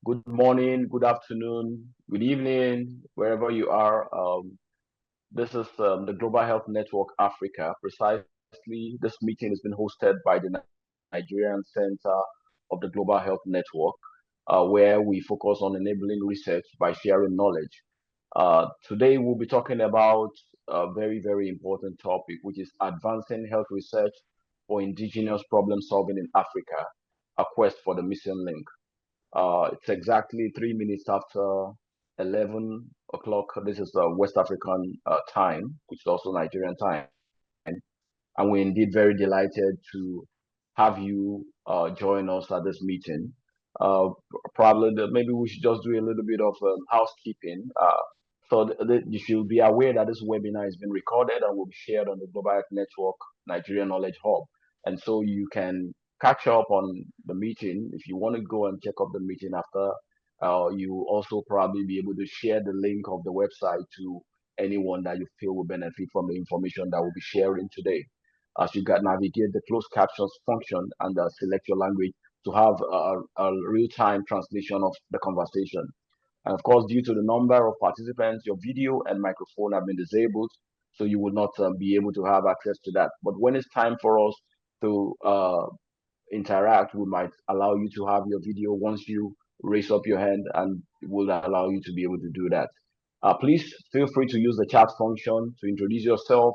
Good morning, good afternoon, good evening, wherever you are. This is the Global Health Network Africa. Precisely, this meeting has been hosted by the Nigerian Center of the Global Health Network, where we focus on enabling research by sharing knowledge. Today, we'll be talking about a very, very important topic, which is advancing health research for indigenous problem solving in Africa, a quest for the missing link. It's exactly 3 minutes after 11 o'clock. This is West African time, which is also Nigerian time. And we're indeed very delighted to have you join us at this meeting. Maybe we should just do a little bit of housekeeping. You should be aware that this webinar has been recorded and will be shared on the Global Health Network Nigerian Knowledge Hub. And so you can catch up on the meeting. If you want to go and check up the meeting after, you will also probably be able to share the link of the website to anyone that you feel will benefit from the information that we'll be sharing today. As you can navigate the closed captions function and select your language to have a real-time translation of the conversation. And of course, due to the number of participants, your video and microphone have been disabled, so you will not be able to have access to that. But when it's time for us to interact, we might allow you to have your video once you raise up your hand, and will allow you to be able to do that. Please feel free to use the chat function to introduce yourself,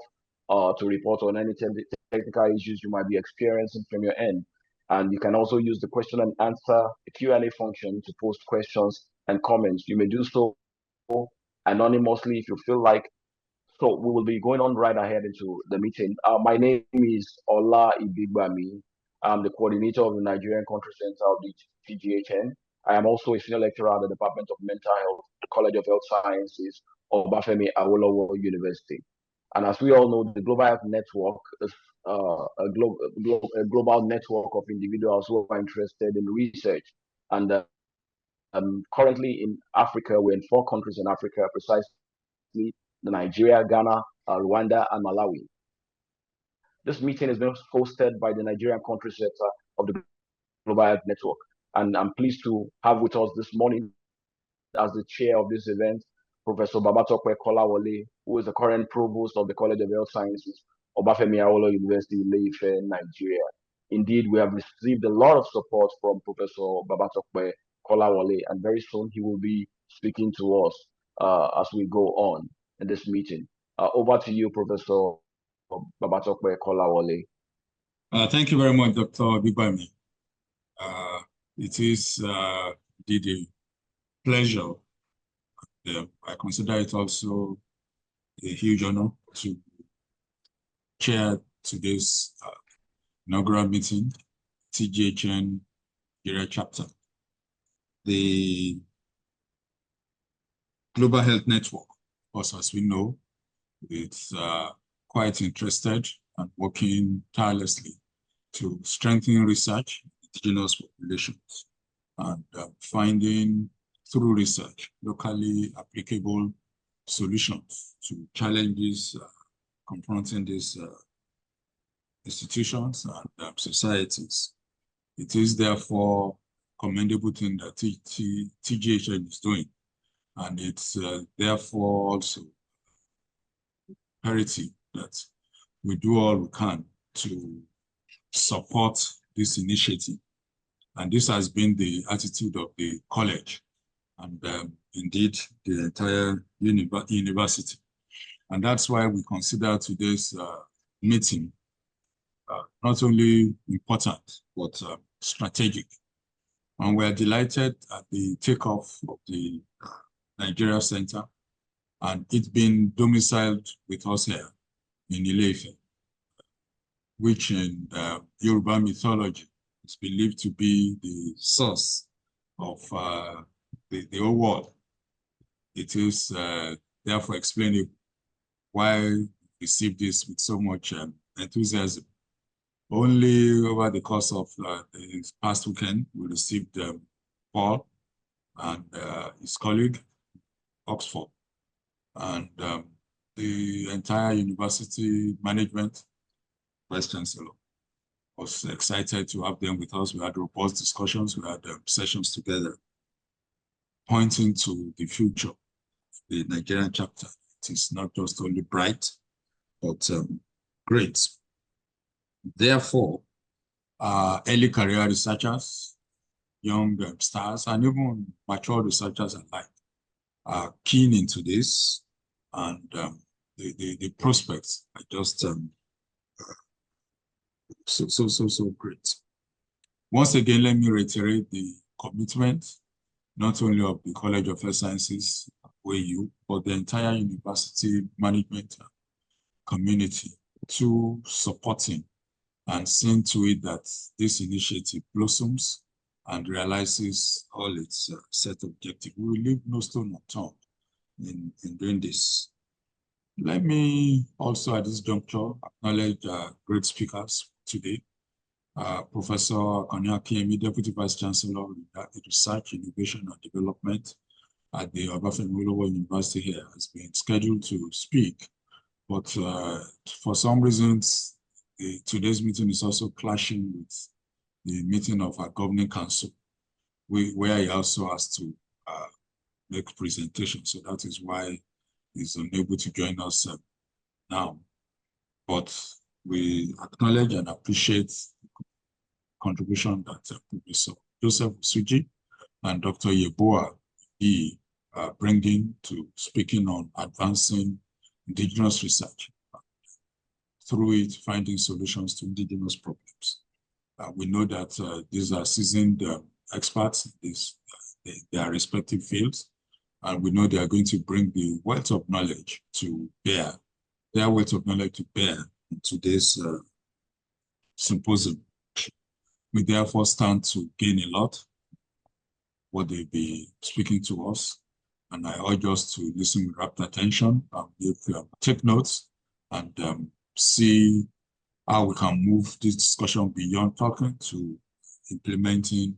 to report on any technical issues you might be experiencing from your end. And you can also use the question and answer, the Q&A function, to post questions and comments. You may do so anonymously if you feel like. So we will be going on right ahead into the meeting. My name is Ola Ibigbami. I'm the coordinator of the Nigerian Country Center of the TGHN. I am also a senior lecturer at the Department of Mental Health, the College of Health Sciences, Obafemi Awolowo University. And as we all know, the Global Health Network is a global network of individuals who are interested in research. And currently in Africa, we're in 4 countries in Africa, precisely Nigeria, Ghana, Rwanda, and Malawi. This meeting is being hosted by the Nigerian Country Center of the Global Health Network. And I'm pleased to have with us this morning, as the chair of this event, Professor Babatope Kolawole, who is the current provost of the College of Health Sciences, Obafemi Awolowo University, Ile-Ife, Nigeria. Indeed, we have received a lot of support from Professor Babatope Kolawole, and very soon he will be speaking to us as we go on in this meeting. Over to you, Professor Babatope Kolawole. Thank you very much, Dr. Ibigbami. It is indeed a pleasure. I consider it also a huge honor to chair today's inaugural meeting, TGHN Nigeria chapter. The Global Health Network, of course, as we know, it's quite interested and working tirelessly to strengthen research in indigenous populations and finding, through research, locally applicable solutions to challenges confronting these institutions and societies. It is therefore a commendable thing that TGHN is doing, and it's therefore also imperative that we do all we can to support this initiative. And this has been the attitude of the college and indeed the entire university. And that's why we consider today's meeting not only important, but strategic. And we're delighted at the takeoff of the Nigeria Center and it being domiciled with us here in Ile-Ife, which in Yoruba mythology is believed to be the source of the whole world. It is therefore explainable why we received this with so much enthusiasm. Only over the course of the past weekend, we received Paul and his colleague, Oxford, and the entire university management, Vice Chancellor, was excited to have them with us. We had robust discussions, we had sessions together. pointing to the future, the Nigerian chapter. It is not just only bright, but great. Therefore, early career researchers, young stars, and even mature researchers alike are keen into this, and the prospects are just so great. Once again, let me reiterate the commitment, not only of the College of Health Sciences, OAU, but the entire university management community to supporting and seeing to it that this initiative blossoms and realizes all its set objectives. We will leave no stone unturned in doing this. Let me also at this juncture acknowledge great speakers today. Professor Kanyaki, Deputy Vice Chancellor of Research, Innovation and Development at the Obafemi University here, has been scheduled to speak, but for some reasons, today's meeting is also clashing with the meeting of our governing council, where he also has to make presentations. So that is why he's unable to join us now. But we acknowledge and appreciate the contribution that Professor Joseph Osuji and Dr. Yeboah bringing to speaking on advancing indigenous research, through it finding solutions to indigenous problems. We know that these are seasoned experts in their respective fields, and we know they are going to bring the wealth of knowledge to bear, their wealth of knowledge to bear in today's symposium. We therefore stand to gain a lot what they'll be speaking to us, and I urge us to listen with rapt attention and take notes and see how we can move this discussion beyond talking to implementing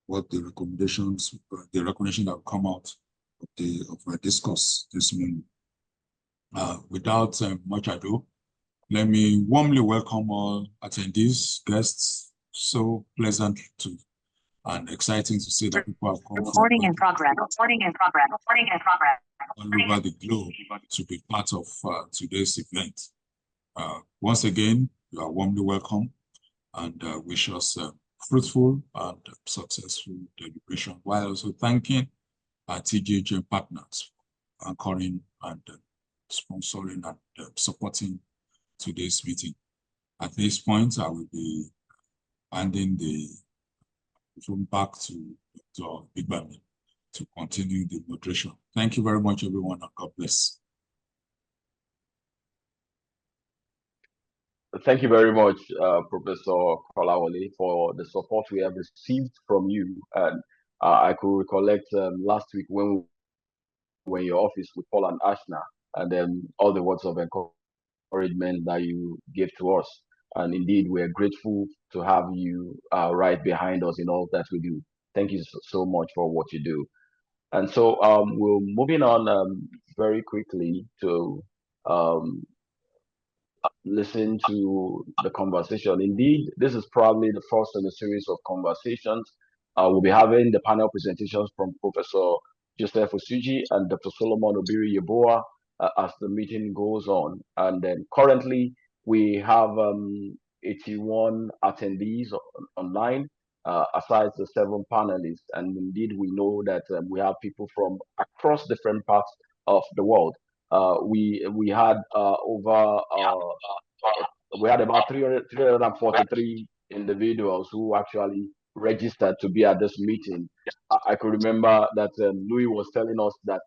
what the recommendations, the recognition that will come out of our discourse this morning. Without much ado, let me warmly welcome all attendees, guests. So pleasant to and exciting to see that people have come Recording in progress. Recording in progress. Recording in progress. all over the globe to be part of today's event. Once again, you are warmly welcome, and wish us fruitful and successful deliberation, while also thanking our TGHN partners for anchoring and sponsoring and supporting today's meeting. At this point, I will be handing the phone back to Dr. Ibigbami to continue the moderation. Thank you very much, everyone, and God bless. Thank you very much, Professor Kolawole, for the support we have received from you. And I could recollect last week when we were in your office with Paul and Ashna, and then all the words of encouragement that you gave to us. And indeed, we're grateful to have you right behind us in all that we do. Thank you so much for what you do. And so we're moving on very quickly to listen to the conversation. Indeed, this is probably the first in a series of conversations. We'll be having the panel presentations from Professor Joseph Osuji and Dr. Solomon Obiri-Yeboah as the meeting goes on. And then currently, we have 81 attendees online, aside the 7 panelists. And indeed, we know that we have people from across different parts of the world. We had we had about 343 individuals who actually registered to be at this meeting. I could remember that Louis was telling us that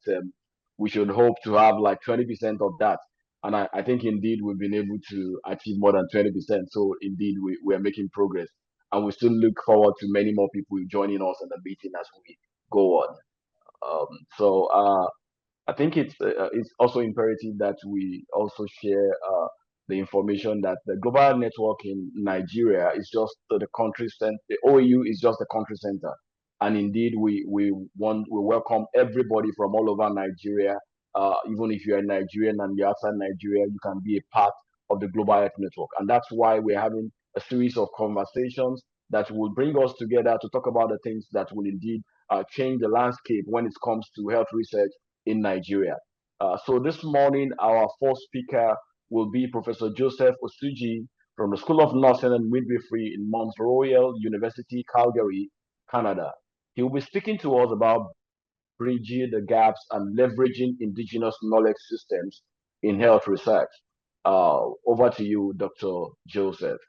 we should hope to have like 20% of that. And I think indeed we've been able to achieve more than 20%. So indeed we are making progress. And we still look forward to many more people joining us in the meeting as we go on. I think it's also imperative that we also share the information that the global network in Nigeria is just the country center. The OAU is just the country center, and indeed we welcome everybody from all over Nigeria. Even if you're a Nigerian and you're outside Nigeria, you can be a part of the global health network, and that's why we're having a series of conversations that will bring us together to talk about the things that will indeed change the landscape when it comes to health research in Nigeria. So this morning, our first speaker will be Professor Joseph Osuji from the School of Nursing and Midwifery in Mount Royal University, Calgary, Canada. He will be speaking to us about bridging the gaps and leveraging indigenous knowledge systems in health research. Over to you, Dr. Joseph.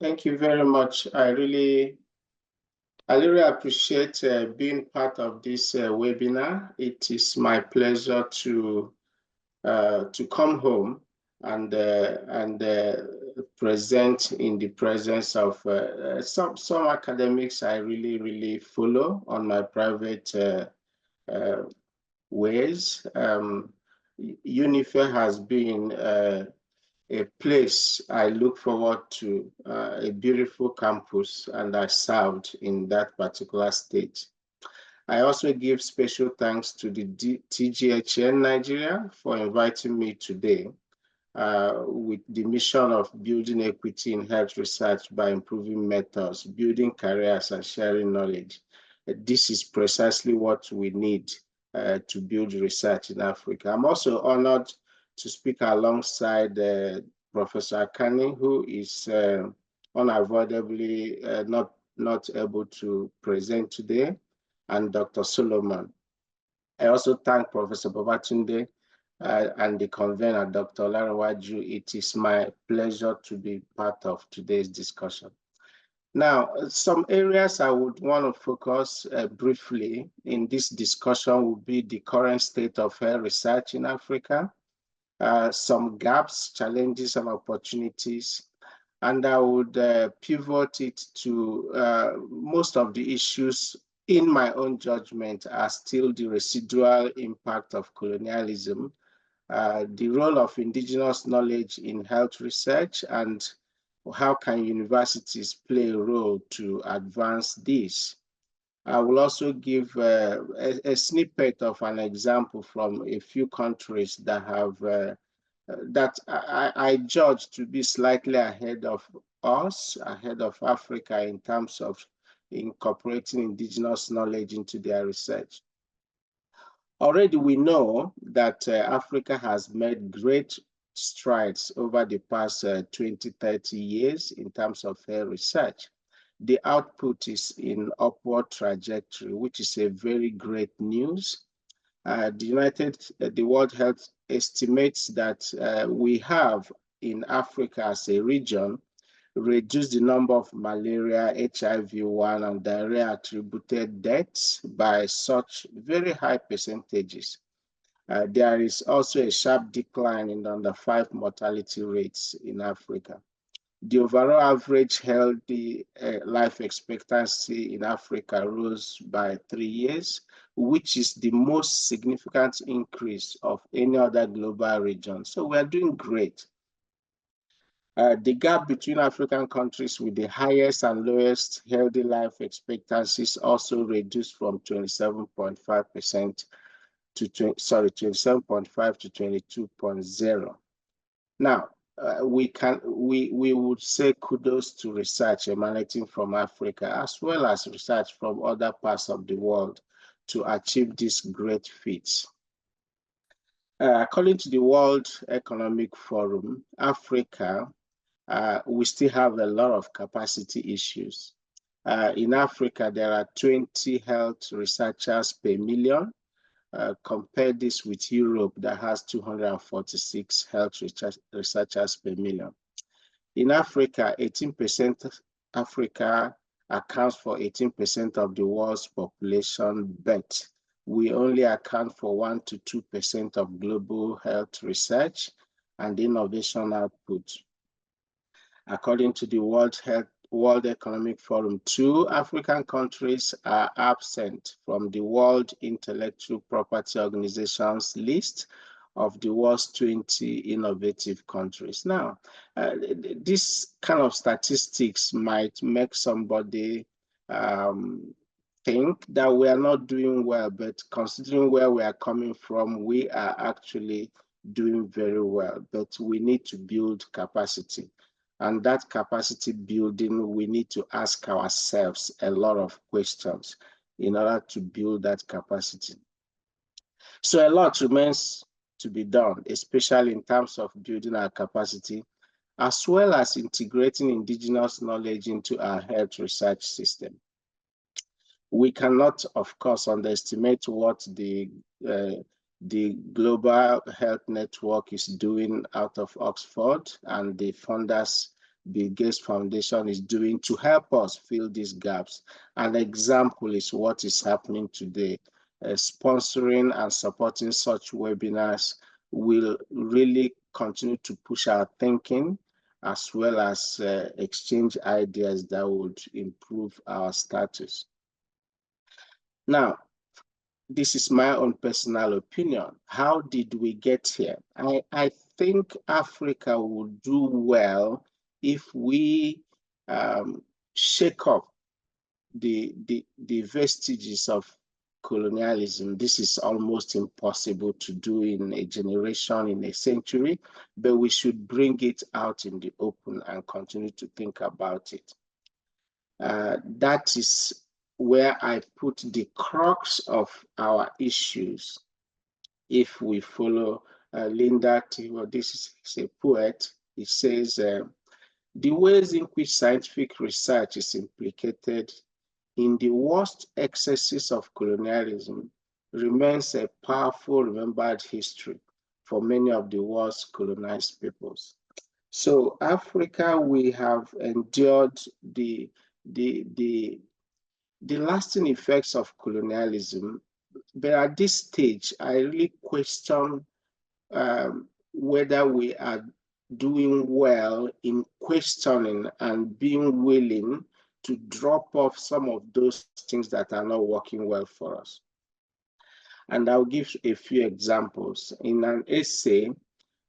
Thank you very much. I really appreciate being part of this webinar. It is my pleasure to come home and present in the presence of some academics I really follow on my private ways. Ile-Ife has been a place I look forward to, a beautiful campus, and I served in that particular state. I also give special thanks to the TGHN Nigeria for inviting me today with the mission of building equity in health research by improving methods, building careers, and sharing knowledge. This is precisely what we need to build research in Africa. I'm also honored to speak alongside Professor Akani, who is unavoidably not able to present today, and Dr. Solomon. I also thank Professor Babatunde and the convener, Dr. Larawaju. It is my pleasure to be part of today's discussion. Now, some areas I would want to focus briefly in this discussion would be the current state of health research in Africa, some gaps, challenges, and opportunities. And I would pivot it to most of the issues, in my own judgment, are still the residual impact of colonialism, the role of indigenous knowledge in health research, and how can universities play a role to advance this. I will also give a snippet of an example from a few countries that have that I judge to be slightly ahead of us, ahead of Africa in terms of incorporating indigenous knowledge into their research. Already we know that Africa has made great strides over the past 20, 30 years in terms of research. The output is in upward trajectory, which is a very great news. The World Health estimates that we have in Africa as a region reduced the number of malaria, HIV-1, and diarrhea-attributed deaths by such very high percentages. There is also a sharp decline in under 5 mortality rates in Africa. The overall average healthy life expectancy in Africa rose by 3 years, which is the most significant increase of any other global region. So we're doing great. The gap between African countries with the highest and lowest healthy life expectancies also reduced from 27.5% to 27.5 to 22.0. Now, we would say kudos to research emanating from Africa, as well as research from other parts of the world, to achieve these great feats. According to the World Economic Forum, Africa, we still have a lot of capacity issues. In Africa, there are 20 health researchers per million. Compare this with Europe that has 246 health researchers per million. In Africa, 18% Africa accounts for 18% of the world's population, but we only account for 1 to 2% of global health research and innovation output. According to the World Economic Forum, 2 African countries are absent from the World Intellectual Property Organization's list of the world's 20 innovative countries. Now, this kind of statistics might make somebody think that we are not doing well, but considering where we are coming from, we are actually doing very well, but we need to build capacity. And that capacity building, we need to ask ourselves a lot of questions. in order to build that capacity. So a lot remains to be done, especially in terms of building our capacity, as well as integrating indigenous knowledge into our health research system. We cannot, of course, underestimate what the Global Health Network is doing out of Oxford, and the funders, Bill Gates Foundation, is doing to help us fill these gaps. An example is what is happening today. Sponsoring and supporting such webinars will really continue to push our thinking, as well as exchange ideas that would improve our status. Now, this is my own personal opinion. How did we get here? I think Africa would do well if we shake up the vestiges of colonialism. This is almost impossible to do in a generation, in a century, but we should bring it out in the open and continue to think about it. That is where I put the crux of our issues. If we follow Linda Tivo, this is a poet, he says, the ways in which scientific research is implicated in the worst excesses of colonialism remains a powerful remembered history for many of the world's colonized peoples. So Africa, we have endured the lasting effects of colonialism, but at this stage, I really question whether we are doing well in questioning and being willing to drop off some of those things that are not working well for us. And I'll give a few examples. In an essay,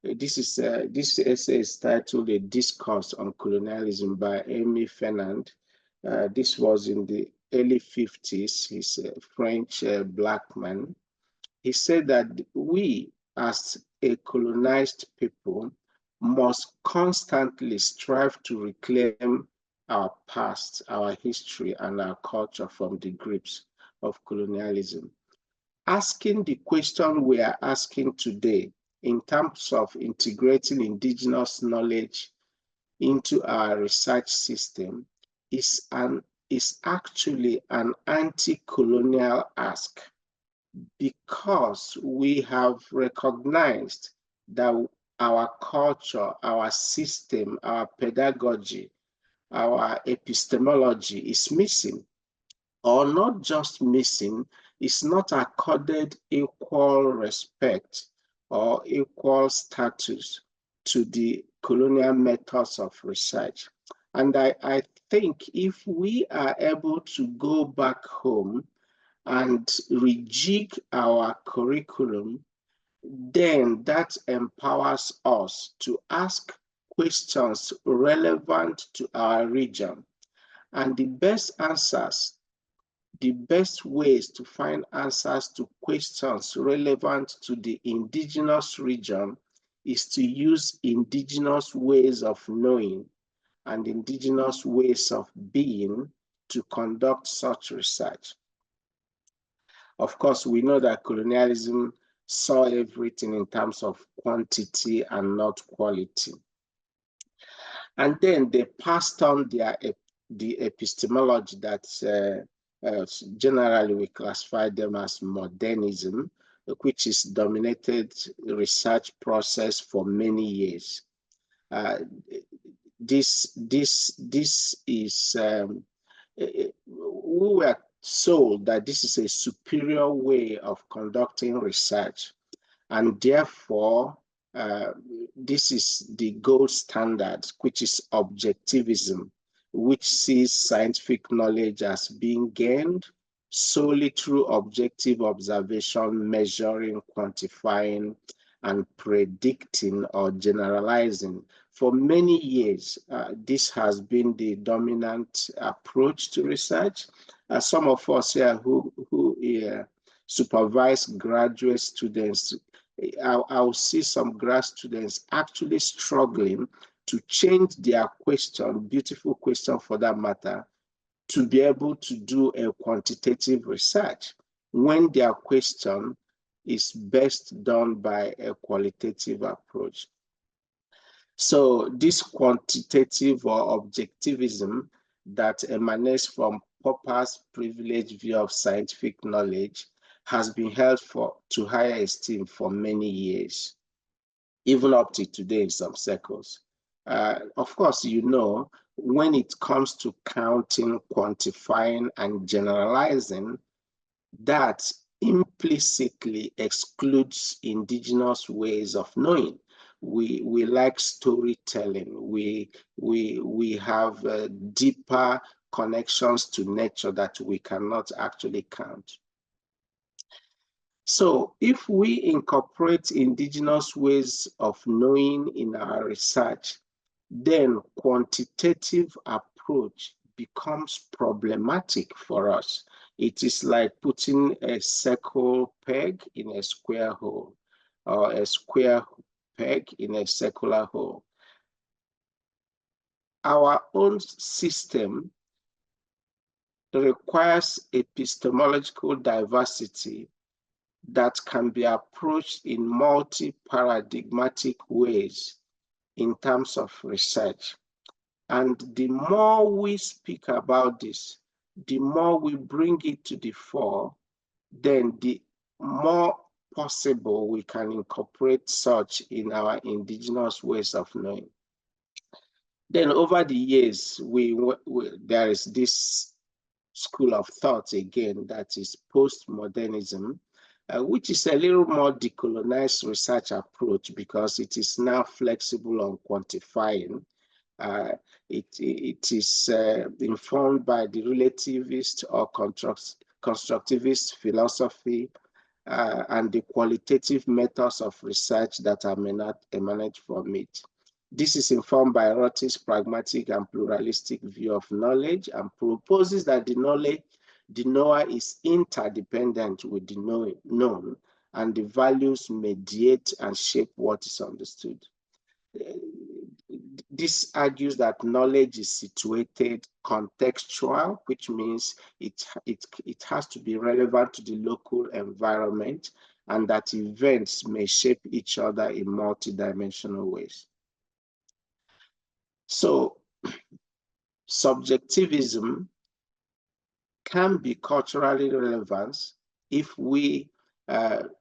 this essay is titled "A Discourse on Colonialism" by Aimé Fernand. This was in the early 50s. He's a French Black man. He said that we, as a colonized people, must constantly strive to reclaim our past, our history, and our culture from the grips of colonialism. Asking the question we are asking today in terms of integrating indigenous knowledge into our research system is actually an anti-colonial ask, because we have recognized that our culture, our system, our pedagogy, our epistemology is missing, or not just missing, is not accorded equal respect or equal status to the colonial methods of research. And I think if we are able to go back home and rejig our curriculum, then that empowers us to ask questions relevant to our region. And the best answers, the best ways to find answers to questions relevant to the indigenous region is to use indigenous ways of knowing and indigenous ways of being to conduct such research. Of course, we know that colonialism saw everything in terms of quantity and not quality. And then they passed on the epistemology that generally we classify them as modernism, which is dominated research process for many years. This is, we were sold that this is a superior way of conducting research, and therefore this is the gold standard, which is objectivism, which sees scientific knowledge as being gained solely through objective observation, measuring, quantifying, and predicting or generalizing. For many years, this has been the dominant approach to research. Some of us here who supervise graduate students, I'll see some grad students actually struggling to change their question, beautiful question for that matter, to be able to do a quantitative research when their question is best done by a qualitative approach. So this quantitative or objectivism that emanates from Popper's privileged view of scientific knowledge has been held to higher esteem for many years, even up to today in some circles. Of course, you know, when it comes to counting, quantifying, and generalizing, that implicitly excludes indigenous ways of knowing. We like storytelling. We have deeper connections to nature that we cannot actually count. So if we incorporate indigenous ways of knowing in our research, then quantitative approach becomes problematic for us. It is like putting a circle peg in a square hole, or a square peg in a circular hole. Our own system requires epistemological diversity that can be approached in multi-paradigmatic ways in terms of research. And the more we speak about this, the more we bring it to the fore, then the more possible we can incorporate such in our indigenous ways of knowing. Then over the years, there is this school of thought again that is postmodernism, which is a little more decolonized research approach because it is now flexible on quantifying. It is informed by the relativist or constructivist philosophy and the qualitative methods of research that emanate from it. This is informed by Rorty's pragmatic and pluralistic view of knowledge and proposes that the knower is interdependent with the known, and the values mediate and shape what is understood. This argues that knowledge is situated contextual, which means it has to be relevant to the local environment, and that events may shape each other in multidimensional ways. So subjectivism can be culturally relevant if we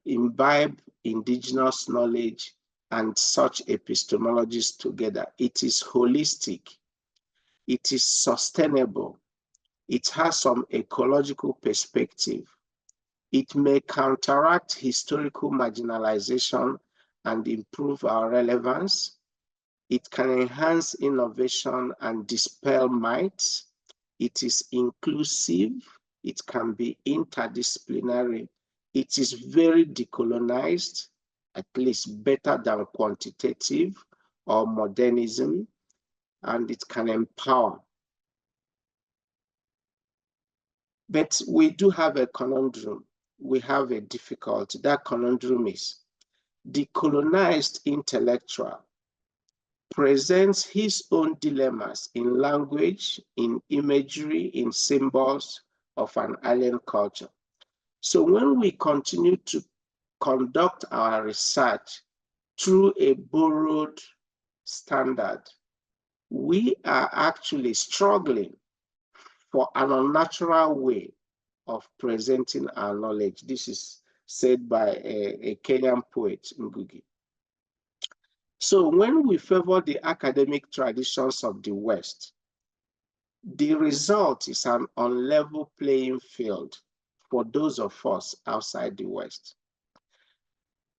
imbibe indigenous knowledge and such epistemologies together. It is holistic, it is sustainable, it has some ecological perspective, it may counteract historical marginalization and improve our relevance. It can enhance innovation and dispel myths. It is inclusive. It can be interdisciplinary. It is very decolonized, at least better than quantitative or modernism, and it can empower. But we do have a conundrum. We have a difficulty. That conundrum is the colonized intellectual presents his own dilemmas in language, in imagery, in symbols of an alien culture. So when we continue to conduct our research through a borrowed standard, we are actually struggling for an unnatural way of presenting our knowledge. This is said by a Kenyan poet, Ngugi. So when we favor the academic traditions of the West, the result is an unlevel playing field for those of us outside the West.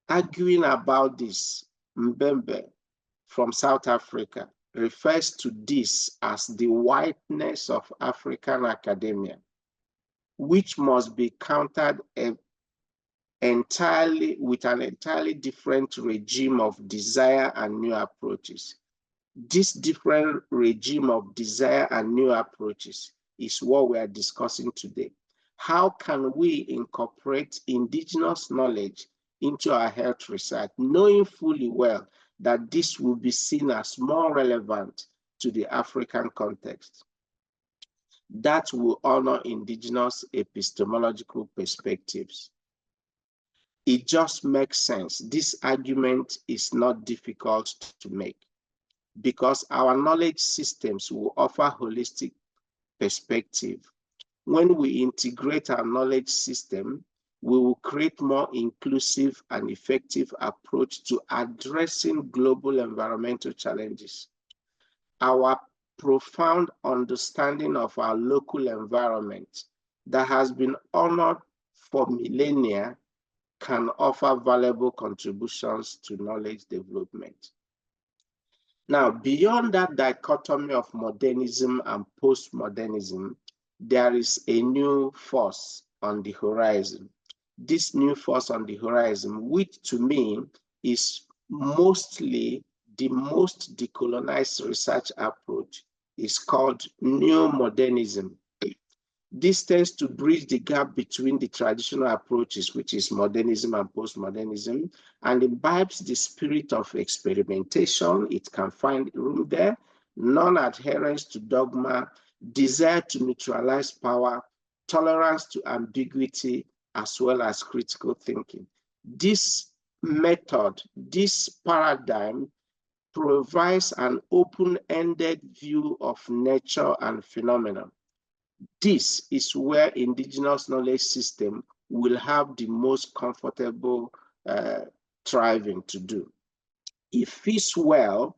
Arguing about this, Mbembe from South Africa refers to this as the whiteness of African academia, which must be countered with an entirely different regime of desire and new approaches. This different regime of desire and new approaches is what we are discussing today. How can we incorporate indigenous knowledge into our health research, knowing fully well that this will be seen as more relevant to the African context? that will honor indigenous epistemological perspectives. It just makes sense. This argument is not difficult to make because our knowledge systems will offer holistic perspective. When we integrate our knowledge system, we will create more inclusive and effective approach to addressing global environmental challenges. Our profound understanding of our local environment that has been honored for millennia can offer valuable contributions to knowledge development. Now, beyond that dichotomy of modernism and postmodernism, there is a new force on the horizon. This new force on the horizon, which to me is mostly the most decolonized research approach, is called neo-modernism. This tends to bridge the gap between the traditional approaches, which is modernism and postmodernism, and imbibes the spirit of experimentation. It can find room there, non-adherence to dogma, desire to neutralize power, tolerance to ambiguity, as well as critical thinking. This method, this paradigm provides an open-ended view of nature and phenomena. This is where indigenous knowledge system will have the most comfortable thriving to do. It fits well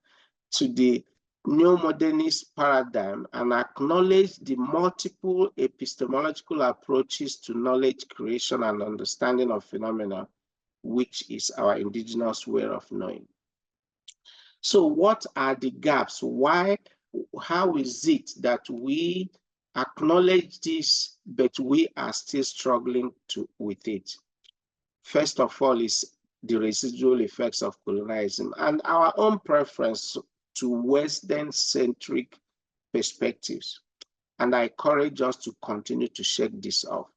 to the neo-modernist paradigm and acknowledge the multiple epistemological approaches to knowledge creation and understanding of phenomena, which is our indigenous way of knowing. So what are the gaps? How is it that we acknowledge this, but we are still struggling with it? First of all is the residual effects of colonialism and our own preference to Western-centric perspectives. And I encourage us to continue to shake this off.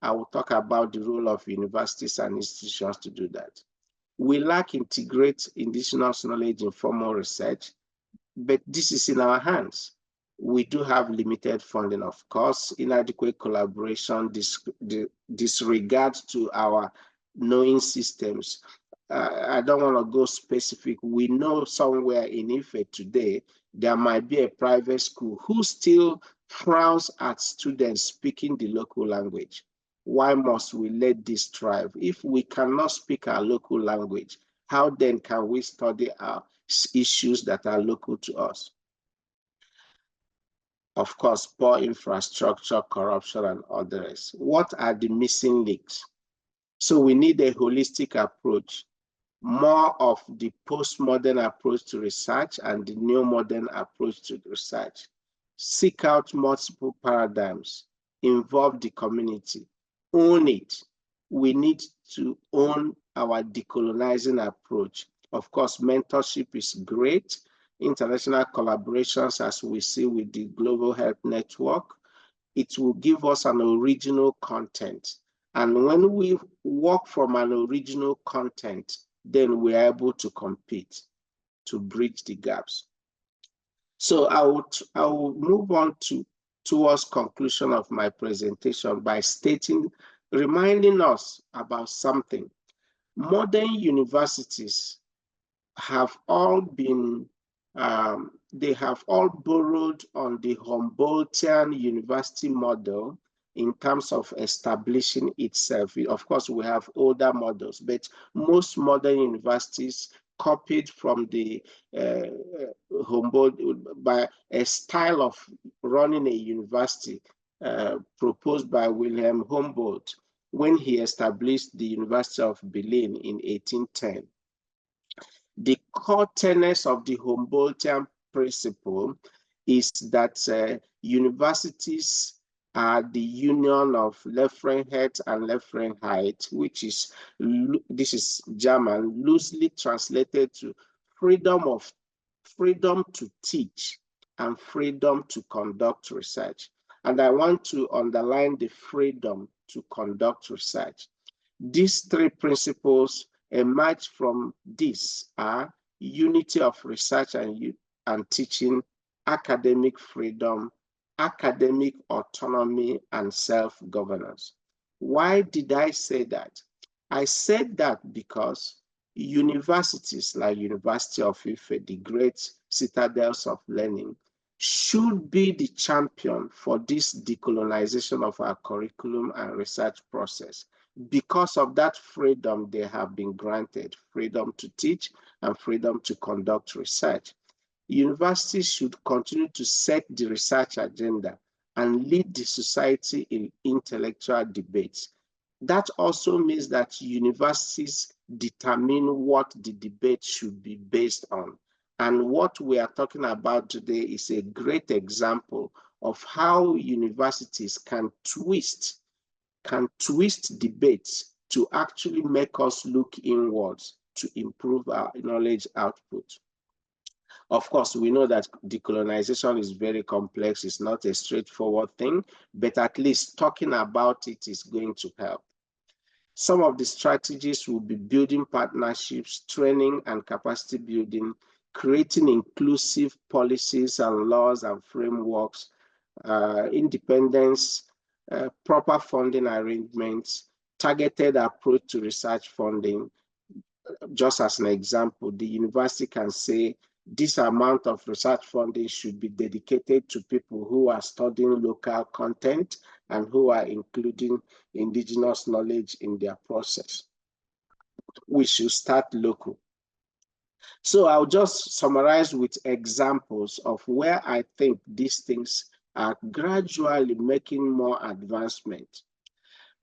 I will talk about the role of universities and institutions to do that. We lack integrate indigenous knowledge in formal research, but this is in our hands. We do have limited funding, of course, inadequate collaboration, disregard to our knowing systems. I don't want to go specific. We know somewhere in Ife today, there might be a private school who still frowns at students speaking the local language. Why must we let this thrive? If we cannot speak our local language, how then can we study our issues that are local to us? Of course, poor infrastructure, corruption, and others. What are the missing links? So we need a holistic approach, more of the postmodern approach to research and the neo-modern approach to research. Seek out multiple paradigms, involve the community, own it. We need to own our decolonizing approach. Of course, mentorship is great. International collaborations, as we see with the Global Health Network, it will give us an original content. And when we work from an original content, then we are able to compete, to bridge the gaps. So I will move on towards conclusion of my presentation by reminding us about something. Modern universities have all been, they have all borrowed on the Humboldtian university model in terms of establishing itself. Of course, we have older models, but most modern universities copied from the Humboldt by a style of running a university proposed by Wilhelm Humboldt when he established the University of Berlin in 1810. The core tenets of the Humboldtian principle is that universities are the union of Lefrenheit and Lefrenheit, which is, this is German, loosely translated to freedom to teach and freedom to conduct research. And I want to underline the freedom to conduct research. These three principles emerge from this are unity of research and teaching, academic freedom, academic autonomy and self-governance. Why did I say that? I said that because universities like University of Ife, the great citadels of learning, should be the champion for this decolonization of our curriculum and research process. Because of that freedom they have been granted, freedom to teach and freedom to conduct research. Universities should continue to set the research agenda and lead the society in intellectual debates. That also means that universities determine what the debate should be based on. And what we are talking about today is a great example of how universities can twist debates to actually make us look inwards to improve our knowledge output. Of course, we know that decolonization is very complex. It's not a straightforward thing, but at least talking about it is going to help. Some of the strategies will be building partnerships, training and capacity building, creating inclusive policies and laws and frameworks, independence, proper funding arrangements, targeted approach to research funding. Just as an example, the university can say this amount of research funding should be dedicated to people who are studying local content and who are including indigenous knowledge in their process. We should start local. So I'll just summarize with examples of where I think these things are gradually making more advancement.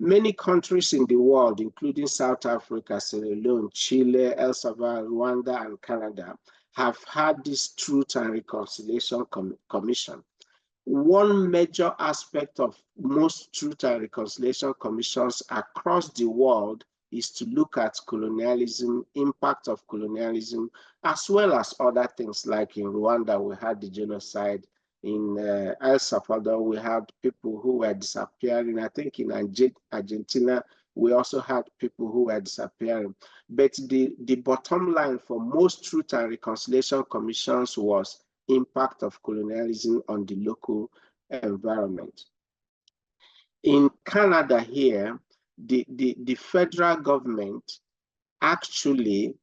Many countries in the world, including South Africa, Sierra Leone, Chile, El Salvador, Rwanda, and Canada, have had this Truth and Reconciliation Commission. One major aspect of most Truth and Reconciliation Commissions across the world is to look at colonialism, impact of colonialism, as well as other things. Like in Rwanda, we had the genocide. In El Salvador, we had people who were disappearing. I think in Argentina, we also had people who were disappearing. But the bottom line for most Truth and Reconciliation Commissions was impact of colonialism on the local environment. In Canada here, the federal government actually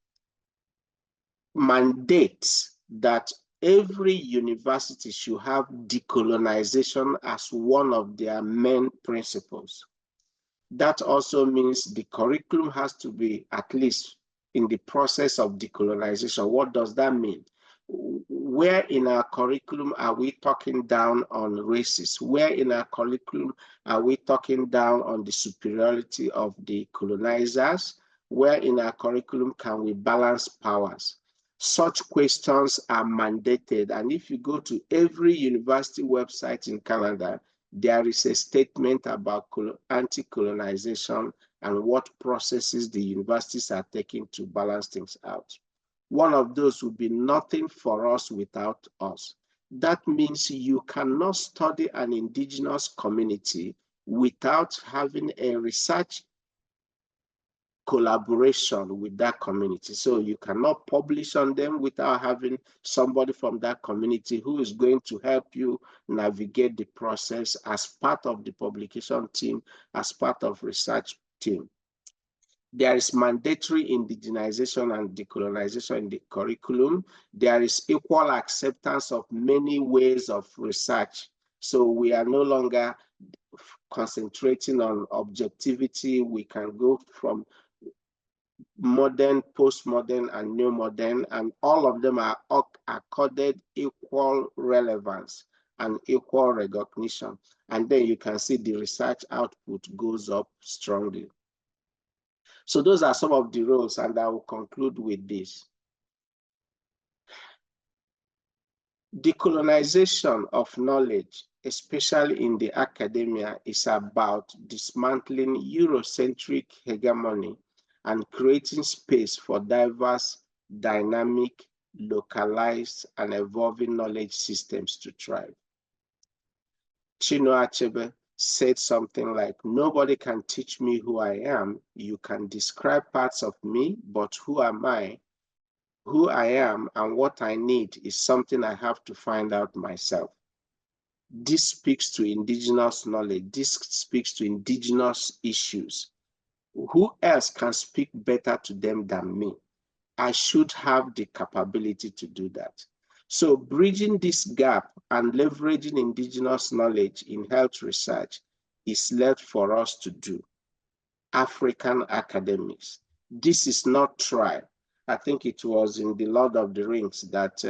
mandates that every university should have decolonization as one of their main principles. That also means the curriculum has to be at least in the process of decolonization. What does that mean? Where in our curriculum are we talking down on races? Where in our curriculum are we talking down on the superiority of the colonizers? Where in our curriculum can we balance powers? Such questions are mandated. And if you go to every university website in Canada, there is a statement about anti-colonization and what processes the universities are taking to balance things out. One of those would be nothing for us without us. That means you cannot study an indigenous community without having a research collaboration with that community. So you cannot publish on them without having somebody from that community who is going to help you navigate the process as part of the publication team, as part of research team. There is mandatory indigenization and decolonization in the curriculum. There is equal acceptance of many ways of research. So we are no longer concentrating on objectivity. We can go from modern, postmodern, and new modern, and all of them are accorded equal relevance and equal recognition. And then you can see the research output goes up strongly. So those are some of the roles, and I will conclude with this. Decolonization of knowledge, especially in the academia, is about dismantling Eurocentric hegemony and creating space for diverse, dynamic, localized, and evolving knowledge systems to thrive. Chinua Achebe said something like, "Nobody can teach me who I am. You can describe parts of me, but who am I? Who I am and what I need is something I have to find out myself." This speaks to indigenous knowledge. This speaks to indigenous issues. Who else can speak better to them than me? I should have the capability to do that. So bridging this gap and leveraging indigenous knowledge in health research is left for us to do. African academics. This is not trial. I think it was in the Lord of the Rings that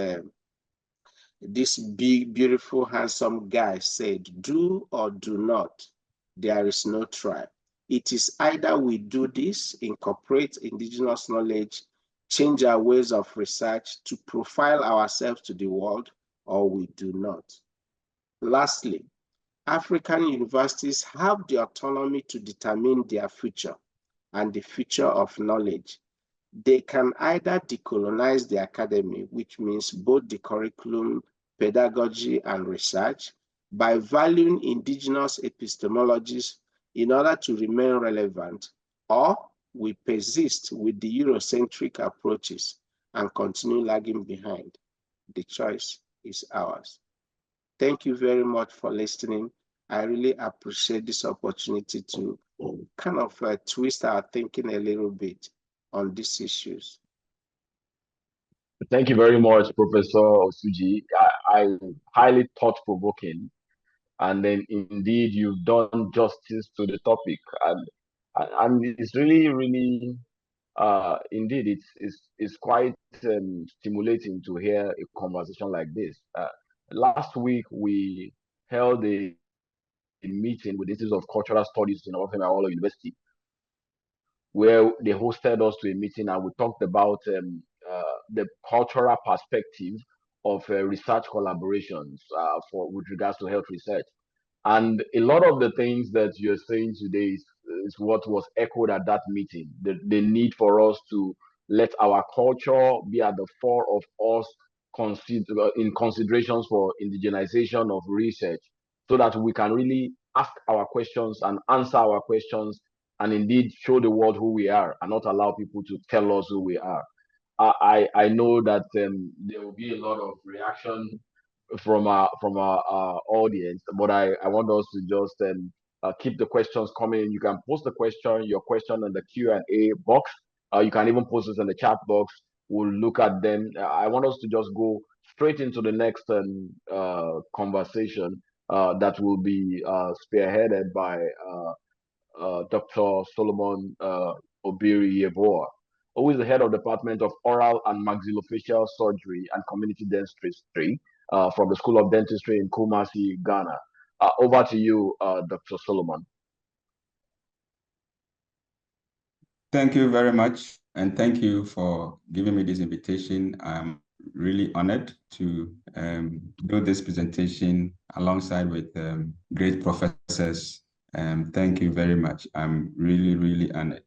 this big, beautiful, handsome guy said, do or do not. There is no trial. It is either we do this, incorporate indigenous knowledge, change our ways of research to profile ourselves to the world, or we do not. Lastly, African universities have the autonomy to determine their future and the future of knowledge. They can either decolonize the academy, which means both the curriculum, pedagogy, and research, by valuing indigenous epistemologies in order to remain relevant, or we persist with the Eurocentric approaches and continue lagging behind. The choice is ours. Thank you very much for listening. I really appreciate this opportunity to kind of twist our thinking a little bit on these issues. Thank you very much, Professor Osuji. I highly thought-provoking, and then indeed you've done justice to the topic, and it's really, really, indeed, it's quite stimulating to hear a conversation like this. Last week we held a meeting with the Institute of Cultural Studies in Awolowo University, where they hosted us to a meeting and we talked about the cultural perspective of research collaborations with regards to health research. And a lot of the things that you're saying today is what was echoed at that meeting. The need for us to let our culture be at the fore of us in considerations for indigenization of research, so that we can really ask our questions and answer our questions and indeed show the world who we are and not allow people to tell us who we are. I know that there will be a lot of reaction from our audience, but I want us to just keep the questions coming. You can post your question in the Q&A box. You can even post it in the chat box. We'll look at them. I want us to just go straight into the next conversation that will be spearheaded by Dr. Solomon Obiri-Yeboah, who is the head of the Department of Oral and Maxillofacial Surgery and Community Dentistry from the School of Dentistry in Kumasi, Ghana. Over to you, Dr. Solomon. Thank you very much, and thank you for giving me this invitation. I'm really honored to do this presentation alongside with great professors. Thank you very much. I'm really, really honored.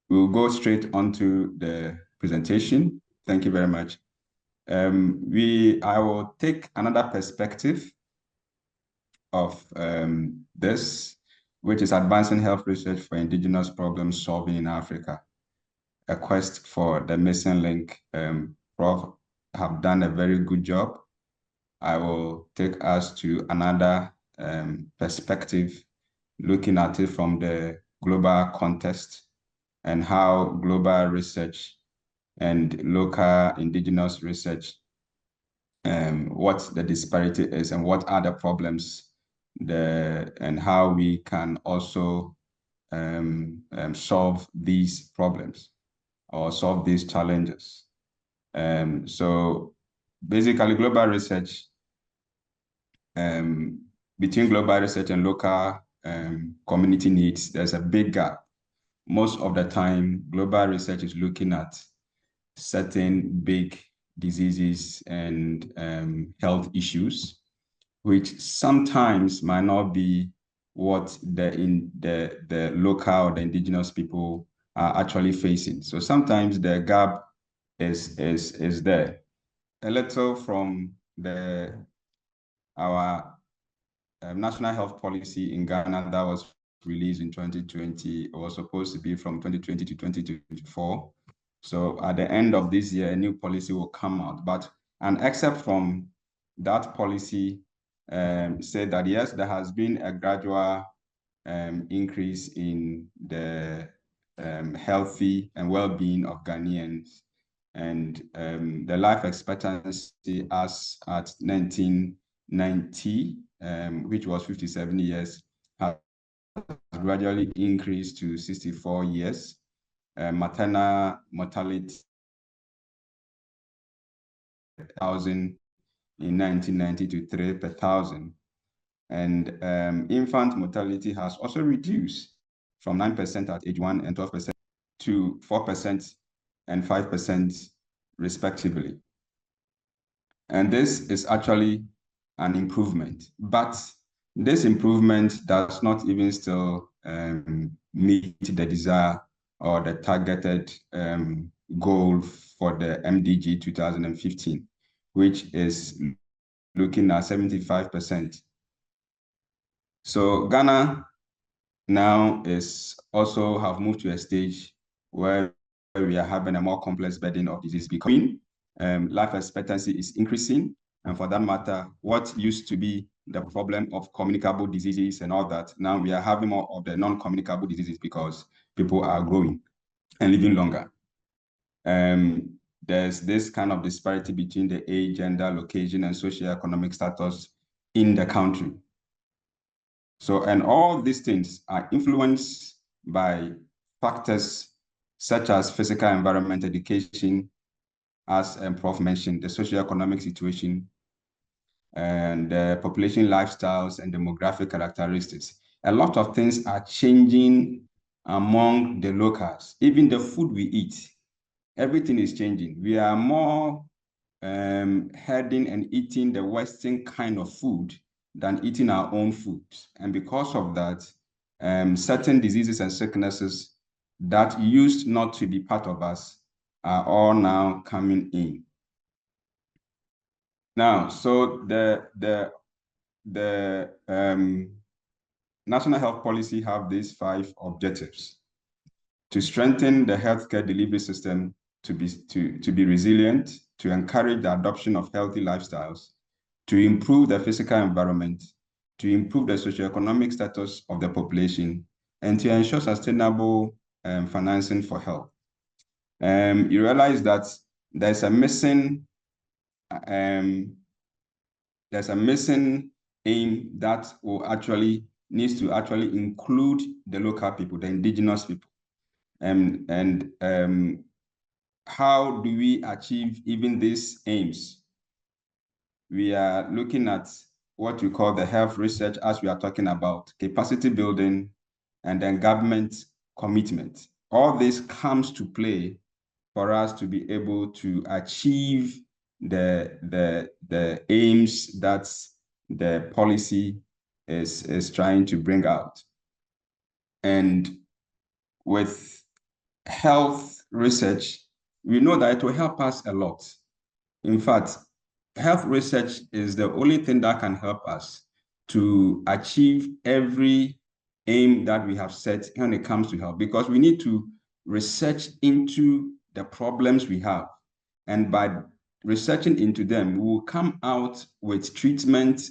We'll go straight onto the presentation. Thank you very much. I will take another perspective of this, which is advancing health research for indigenous problem solving in Africa, a quest for the missing link. Prof have done a very good job. I will take us to another perspective, looking at it from the global context and how global research and local indigenous research, what the disparity is and what are the problems, and how we can also solve these problems or solve these challenges. So basically global research, between global research and local community needs, there's a big gap. Most of the time, global research is looking at certain big diseases and health issues, which sometimes might not be what the local or the indigenous people are actually facing. So sometimes the gap is there. A little from our national health policy in Ghana that was released in 2020. It was supposed to be from 2020 to 2024. So at the end of this year, a new policy will come out. But an excerpt from that policy say that yes, there has been a gradual increase in the healthy and well-being of Ghanaians, and the life expectancy as at 1990, which was 57 years, has gradually increased to 64 years. Maternal mortality 1,000 in 1990 to 3 per 1,000. And infant mortality has also reduced from 9% at age 1 and 12% to 4% and 5% respectively. And this is actually an improvement, but this improvement does not even still meet the desire or the targeted goal for the MDG 2015, which is looking at 75%. So Ghana now is also have moved to a stage where we are having a more complex burden of disease becoming. Life expectancy is increasing, and for that matter, what used to be the problem of communicable diseases and all that, now we are having more of the non-communicable diseases because people are growing and living longer. There's this kind of disparity between the age, gender, location, and socioeconomic status in the country. So, and all these things are influenced by factors such as physical environment, education, as Prof mentioned, the socioeconomic situation, and population lifestyles and demographic characteristics. A lot of things are changing among the locals. Even the food we eat, everything is changing. We are more heading and eating the Western kind of food than eating our own food. And because of that, certain diseases and sicknesses that used not to be part of us are all now coming in. Now, so the National Health Policy have these 5 objectives: to strengthen the healthcare delivery system to be resilient, to encourage the adoption of healthy lifestyles, to improve the physical environment, to improve the socioeconomic status of the population, and to ensure sustainable financing for health. You realize that there's a missing aim that needs to actually include the local people, the indigenous people. And how do we achieve even these aims? We are looking at what we call the health research, as we are talking about capacity building, and then government commitment. All this comes to play for us to be able to achieve the aims that the policy is trying to bring out. And with health research, we know that it will help us a lot. In fact, health research is the only thing that can help us to achieve every aim that we have set when it comes to health, because we need to research into the problems we have. And by researching into them, we will come out with treatment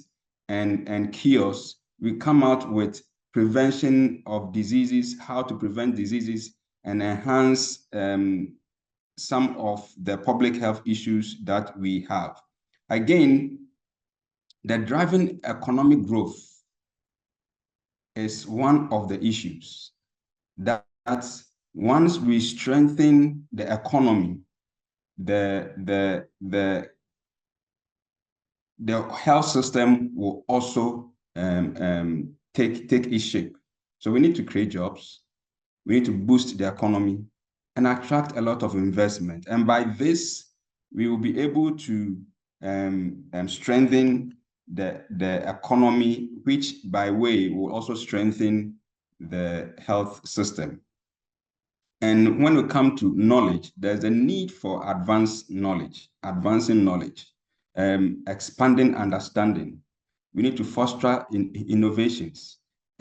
and cures. We come out with prevention of diseases, how to prevent diseases, and enhance some of the public health issues that we have. Again, the driving economic growth is one of the issues that once we strengthen the economy, the health system will also take its shape. So we need to create jobs, we need to boost the economy and attract a lot of investment. And by this, we will be able to strengthen the economy, which by way will also strengthen the health system. And when we come to knowledge, there's a need for advancing knowledge, expanding understanding. We need to foster innovations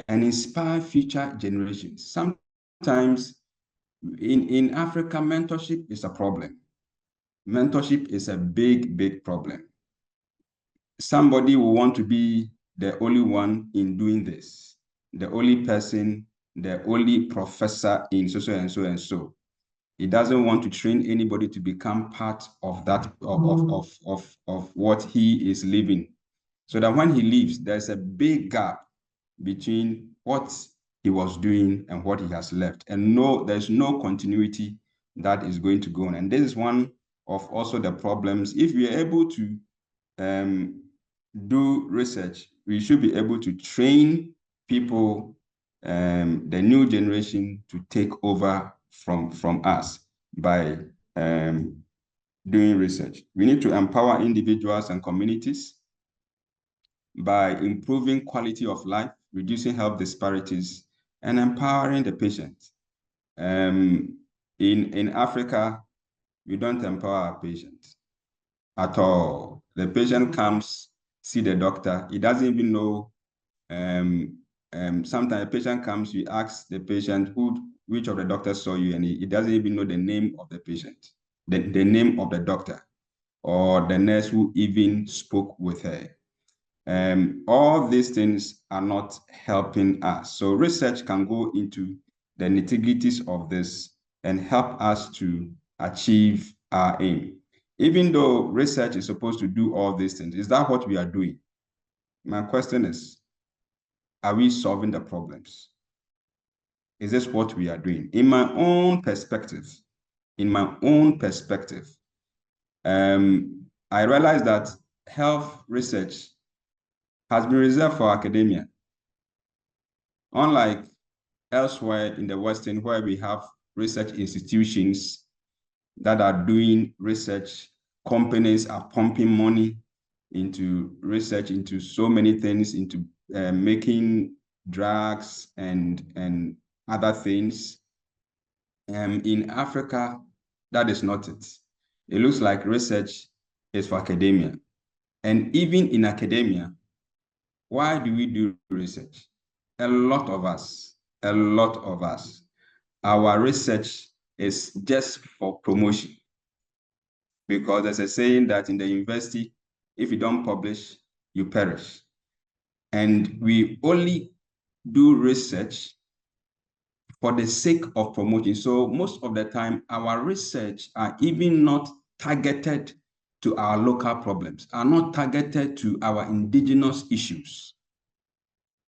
and inspire future generations. Sometimes in Africa, mentorship is a problem. Mentorship is a big problem. somebody will want to be the only one in doing this, the only person, the only professor in so and so and so. He doesn't want to train anybody to become part of that, of what he is living. So that when he leaves, there's a big gap between what he was doing and what he has left. And there's no continuity that is going to go on. And this is one of also the problems. If we are able to do research, we should be able to train people, the new generation, to take over from us by doing research. We need to empower individuals and communities by improving quality of life, reducing health disparities, and empowering the patient. In Africa, we don't empower our patients at all. The patient comes, see the doctor, he doesn't even know. Sometimes a patient comes, you ask the patient which of the doctors saw you, and he doesn't even know the name of the patient, the name of the doctor, or the nurse who even spoke with her. All these things are not helping us. So research can go into the nitty-gritties of this and help us to achieve our aim. Even though research is supposed to do all these things, is that what we are doing? My question is, are we solving the problems? Is this what we are doing? In my own perspective, I realize that health research has been reserved for academia. Unlike elsewhere in the Western, where we have research institutions that are doing research, companies are pumping money into research, into so many things, into making drugs and other things. In Africa, that is not it. It looks like research is for academia. And even in academia, why do we do research? A lot of us, our research is just for promotion. Because there's a saying that in the university, if you don't publish, you perish. And we only do research for the sake of promoting. So most of the time, our research are even not targeted to our local problems, are not targeted to our indigenous issues.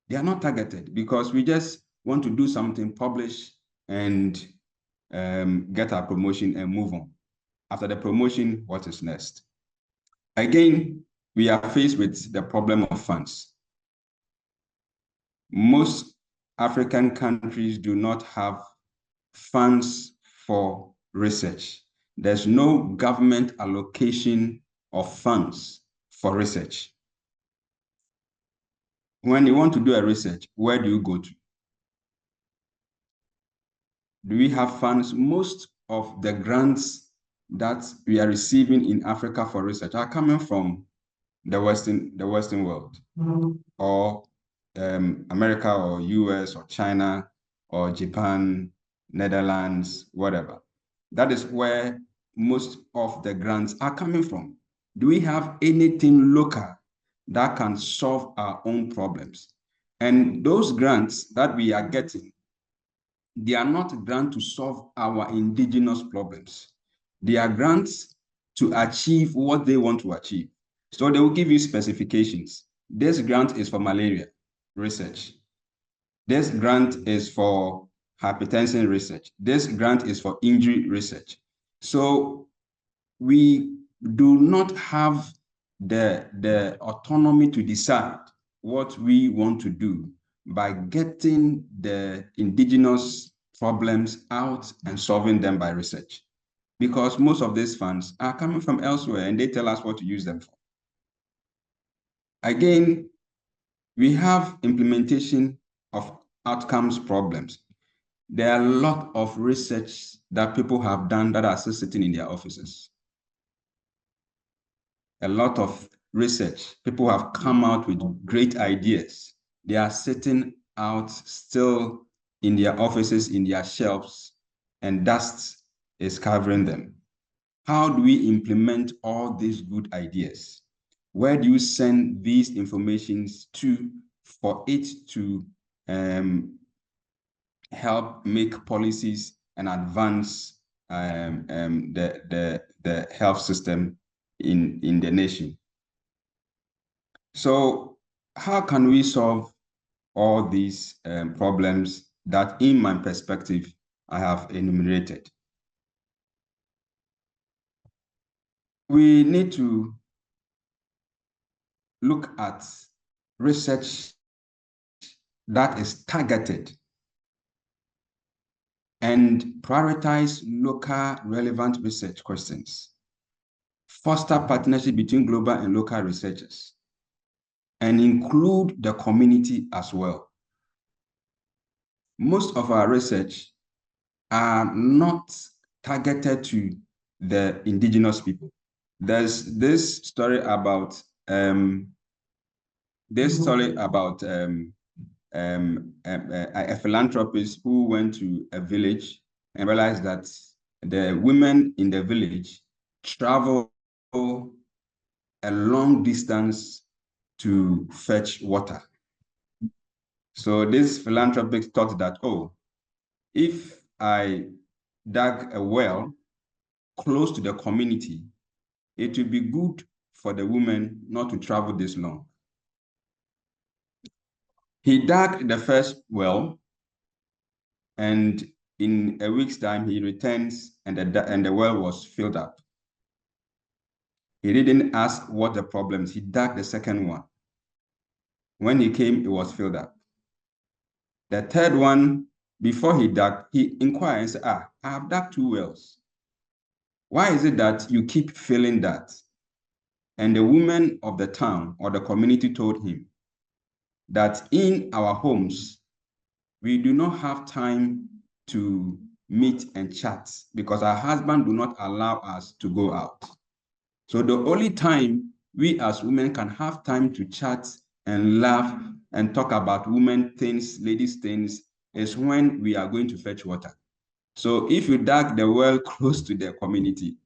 They are not targeted because we just want to do something, publish, and get our promotion and move on. After the promotion, what is next? Again, we are faced with the problem of funds. Most African countries do not have funds for research. There's no government allocation of funds for research. When you want to do a research, where do you go to? Do we have funds? Most of the grants that we are receiving in Africa for research are coming from the Western world, or America or US or China or Japan, Netherlands, whatever. That is where most of the grants are coming from. Do we have anything local that can solve our own problems? And those grants that we are getting, they are not grants to solve our indigenous problems. They are grants to achieve what they want to achieve. So they will give you specifications. This grant is for malaria research. This grant is for hypertension research. This grant is for injury research. So we do not have the autonomy to decide what we want to do by getting the indigenous problems out and solving them by research. Because most of these funds are coming from elsewhere and they tell us what to use them for. Again, we have implementation of outcomes problems. There are a lot of research that people have done that are still sitting in their offices. A lot of research, people have come out with great ideas. They are sitting out still in their offices, in their shelves, and dust is covering them. How do we implement all these good ideas? where do you send these informations to for it to help make policies and advance the health system in the nation? So how can we solve all these problems that, in my perspective, I have enumerated? We need to look at research that is targeted and prioritize local relevant research questions, foster partnership between global and local researchers, and include the community as well. Most of our research are not targeted to the indigenous people. There's this story about a philanthropist who went to a village and realized that the women in the village travel a long distance to fetch water. So this philanthropist thought that, oh, if I dug a well close to the community, it would be good for the women not to travel this long. He dug the first well, and in a week's time, he returns and the well was filled up. He didn't ask what the problem is. He dug the second one. When he came, it was filled up. The third one, before he dug, he inquired and said, I have dug 2 wells. Why is it that you keep filling that? And the women of the town or the community told him that in our homes, we do not have time to meet and chat because our husband do not allow us to go out. So the only time we as women can have time to chat and laugh and talk about women things, ladies things, is when we are going to fetch water. So if you dug the well close to the community,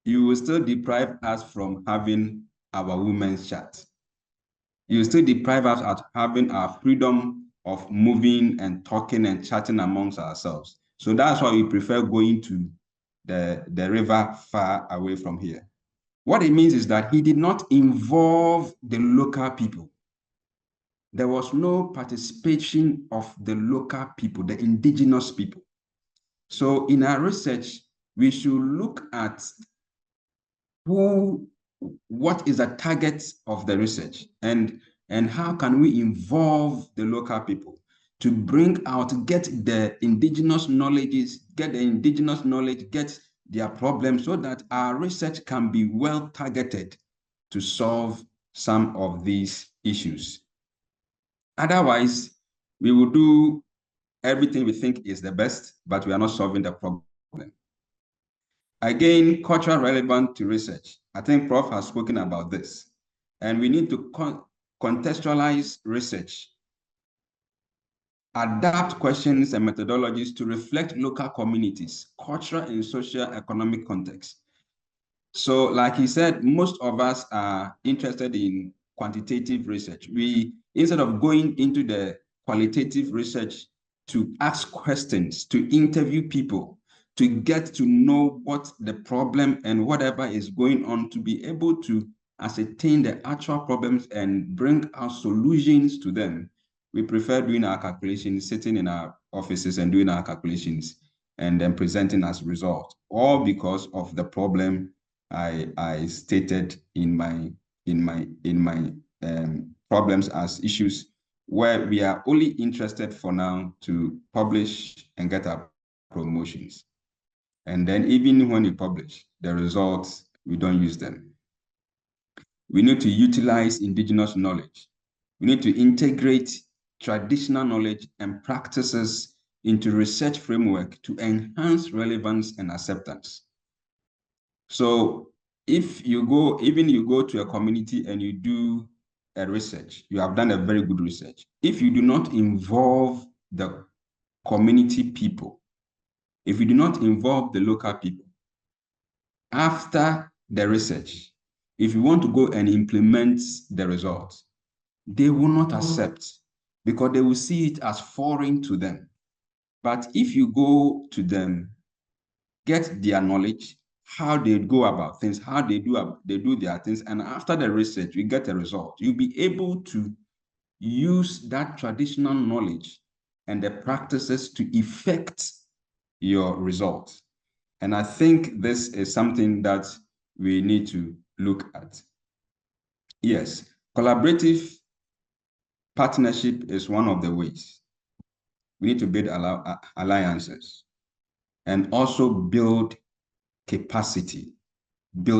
you will still deprive us from having our women's chat. You will still deprive us of having our freedom of moving and talking and chatting amongst ourselves. So that's why we prefer going to the river far away from here. What it means is that he did not involve the local people. There was no participation of the local people, the indigenous people. So in our research, we should look at what is the target of the research and how can we involve the local people to bring out, get the indigenous knowledge, get their problems so that our research can be well targeted to solve some of these issues. Otherwise, we will do everything we think is the best, but we are not solving the problem. Again, cultural relevant to research. I think Prof has spoken about this. And we need to contextualize research, adapt questions and methodologies to reflect local communities, cultural and social economic context. So like he said, most of us are interested in quantitative research. We, instead of going into the qualitative research to ask questions, to interview people, to get to know what the problem and whatever is going on, to be able to ascertain the actual problems and bring out solutions to them, we prefer doing our calculations, sitting in our offices and doing our calculations and then presenting as a result, all because of the problem I stated in my problems as issues, where we are only interested for now to publish and get our promotions. And then even when we publish the results, we don't use them. We need to utilize indigenous knowledge. We need to integrate traditional knowledge and practices into research framework to enhance relevance and acceptance. So if you go, even you go to a community and you do a research, you have done a very good research. If you do not involve the community people, if you do not involve the local people, after the research, if you want to go and implement the results, they will not accept because they will see it as foreign to them. But if you go to them, get their knowledge, how they go about things, how they do their things, and after the research, you get a result. You'll be able to use that traditional knowledge and the practices to effect your results. And I think this is something that we need to look at. Yes, collaborative partnership is one of the ways. We need to build alliances and also build capacity. We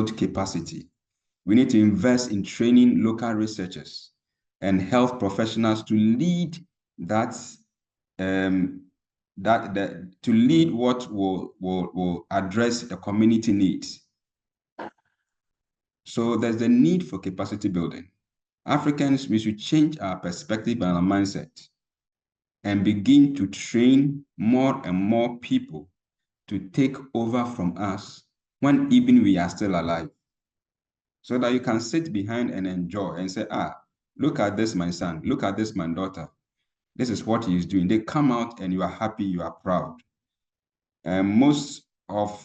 need to invest in training local researchers and health professionals to lead to lead what will address the community needs. So there's the need for capacity building. Africans, we should change our perspective and our mindset and begin to train more and more people to take over from us when even we are still alive. So that you can sit behind and enjoy and say, look at this, my son, look at this, my daughter. This is what he is doing. They come out and you are happy, you are proud. And most of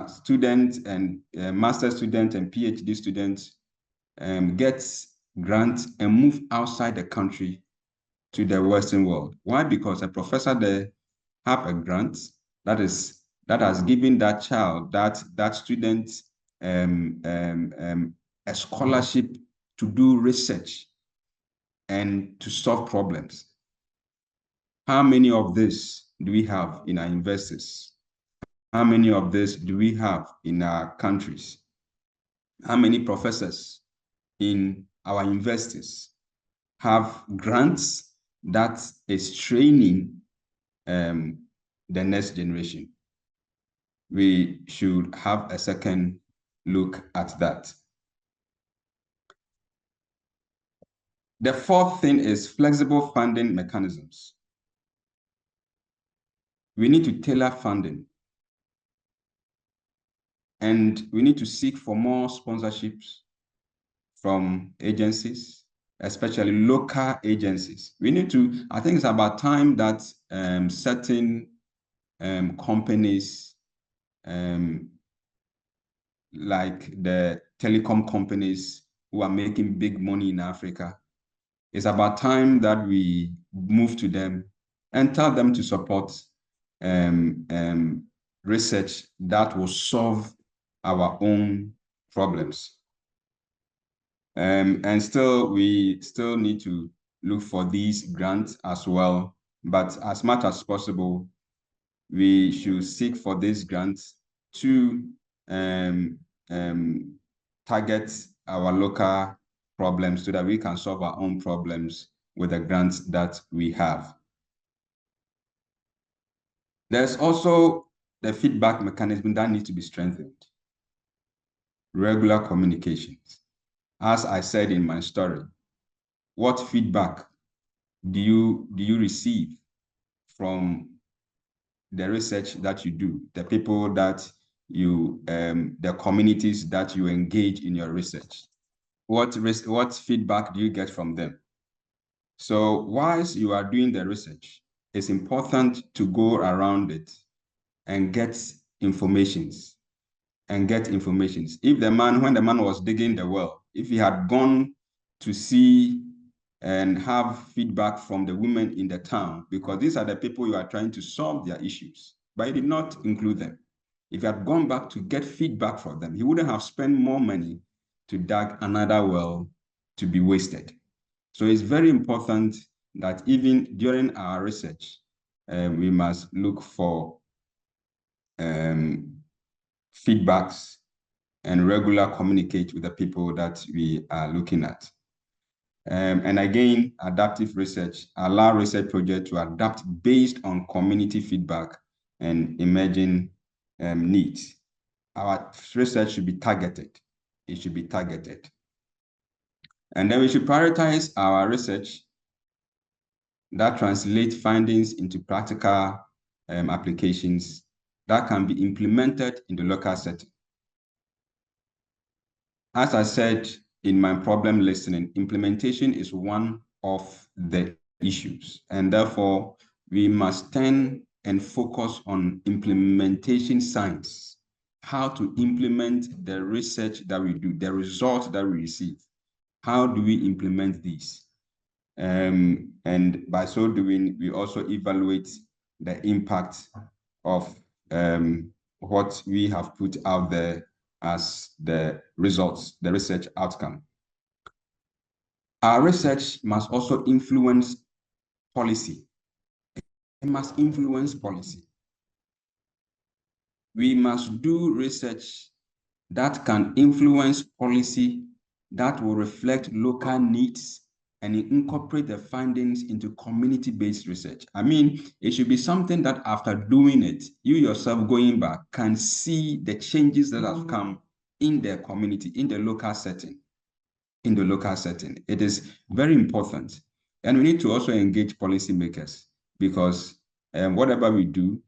students and master students and PhD students get grants and move outside the country to the Western world. Why? Because a professor there have a grant that has given that child, that student a scholarship to do research and to solve problems. How many of this do we have in our universities? How many of this do we have in our countries? How many professors in our universities have grants that is training the next generation? We should have a second look at that. The fourth thing is flexible funding mechanisms. We need to tailor funding. And we need to seek for more sponsorships from agencies, especially local agencies. We need to, I think it's about time that certain companies, like the telecom companies who are making big money in Africa, it's about time that we move to them and tell them to support research that will solve our own problems. And we still need to look for these grants as well. But as much as possible, we should seek for these grants to target our local problems so that we can solve our own problems with the grants that we have. There's also the feedback mechanism that needs to be strengthened. Regular communications. As I said in my story, what feedback do you receive from the research that you do, the people that you, the communities that you engage in your research? What feedback do you get from them? So whilst you are doing the research, it's important to go around it and get informations. If the man, when the man was digging the well, if he had gone to see and have feedback from the women in the town, because these are the people you are trying to solve their issues, but he did not include them. If he had gone back to get feedback from them, he wouldn't have spent more money to dig another well to be wasted. So it's very important that even during our research, we must look for feedbacks and regular communicate with the people that we are looking at. And again, adaptive research, allow research projects to adapt based on community feedback and emerging needs. Our research should be targeted. It should be targeted. And then we should prioritize our research that translates findings into practical applications that can be implemented in the local setting. as I said in my problem listening, implementation is one of the issues, and therefore we must turn and focus on implementation science, how to implement the research that we do, the results that we receive. How do we implement these? And by so doing, we also evaluate the impact of what we have put out there as the results, the research outcome. Our research must also influence policy. It must influence policy. We must do research that can influence policy that will reflect local needs and incorporate the findings into community-based research. I mean, it should be something that after doing it, you yourself going back can see the changes that have come in the community, in the local setting. In the local setting, it is very important. And we need to also engage policymakers, because whatever we do,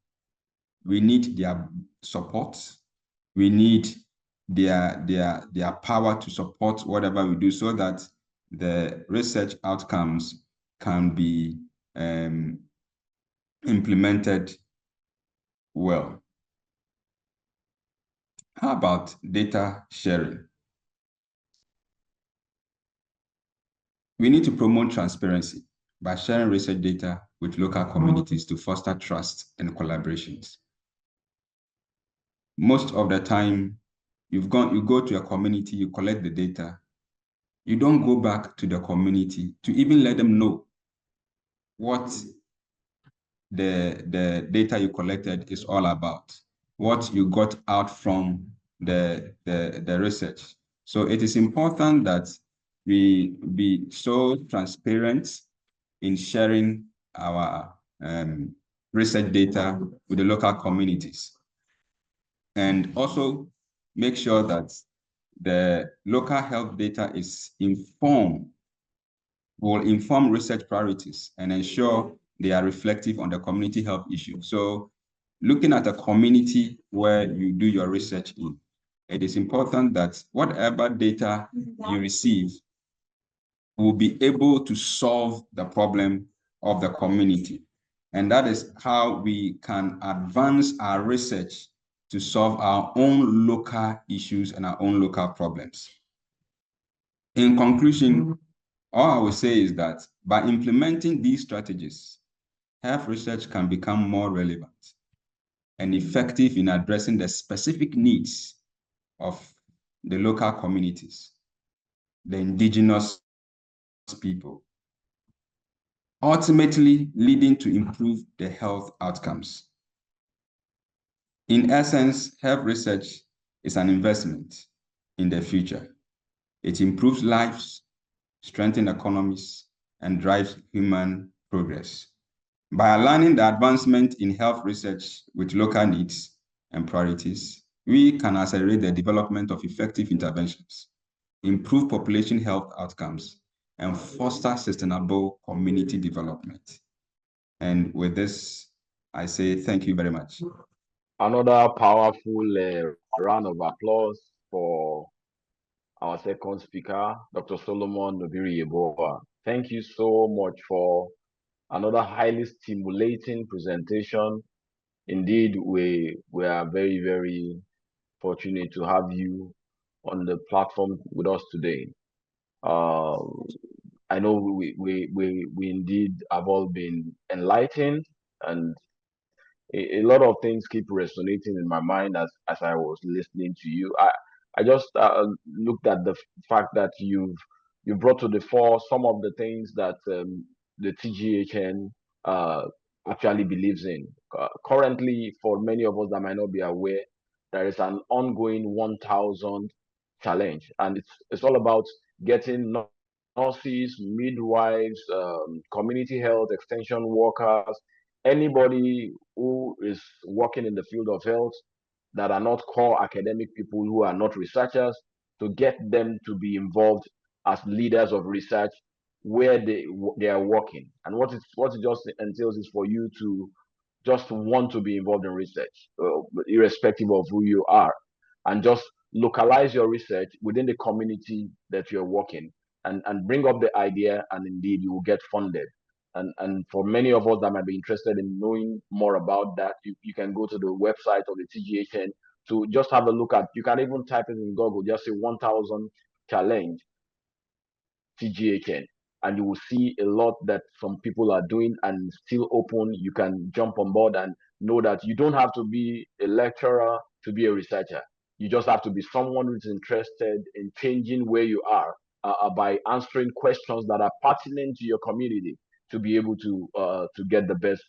we need their support. We need their power to support whatever we do, so that the research outcomes can be implemented well. How about data sharing? We need to promote transparency by sharing research data with local communities to foster trust and collaborations. Most of the time, you go to a community, you collect the data, you don't go back to the community to even let them know what the data you collected is all about, what you got out from the research. So it is important that we be so transparent in sharing our research data with the local communities, and also make sure that the local health data is will inform research priorities and ensure they are reflective on the community health issue. So looking at a community where you do your research in, it is important that whatever data you receive will be able to solve the problem of the community. And that is how we can advance our research to solve our own local issues and our own local problems. In conclusion, all I will say is that by implementing these strategies, health research can become more relevant and effective in addressing the specific needs of the local communities, the indigenous people, ultimately leading to improve the health outcomes. In essence, health research is an investment in the future. It improves lives, strengthens economies, and drives human progress. By aligning the advancement in health research with local needs and priorities, we can accelerate the development of effective interventions, improve population health outcomes, and foster sustainable community development. And with this, I say thank you very much. Another powerful round of applause for our second speaker, Dr. Solomon Obiri-Yeboah. Thank you so much for another highly stimulating presentation. Indeed, we are very, very fortunate to have you on the platform with us today. I know we indeed have all been enlightened, and a lot of things keep resonating in my mind as I was listening to you. I just looked at the fact that you brought to the fore some of the things that the TGHN actually believes in. Currently, for many of us that might not be aware, there is an ongoing 1,000 challenge, and it's all about getting nurses, midwives, community health extension workers, anybody who is working in the field of health that are not core academic people, who are not researchers, to get them to be involved as leaders of research where they are working. And what it just entails is for you to just want to be involved in research, irrespective of who you are, and just localize your research within the community that you're working, and bring up the idea, and indeed you will get funded. And for many of us that might be interested in knowing more about that, you can go to the website of the TGHN to just have a look at. You can even type it in Google, just say 1000 challenge TGHN, and you will see a lot that some people are doing and still open. You can jump on board and know that you don't have to be a lecturer to be a researcher. You just have to be someone who's interested in changing where you are by answering questions that are pertinent to your community to be able to get the best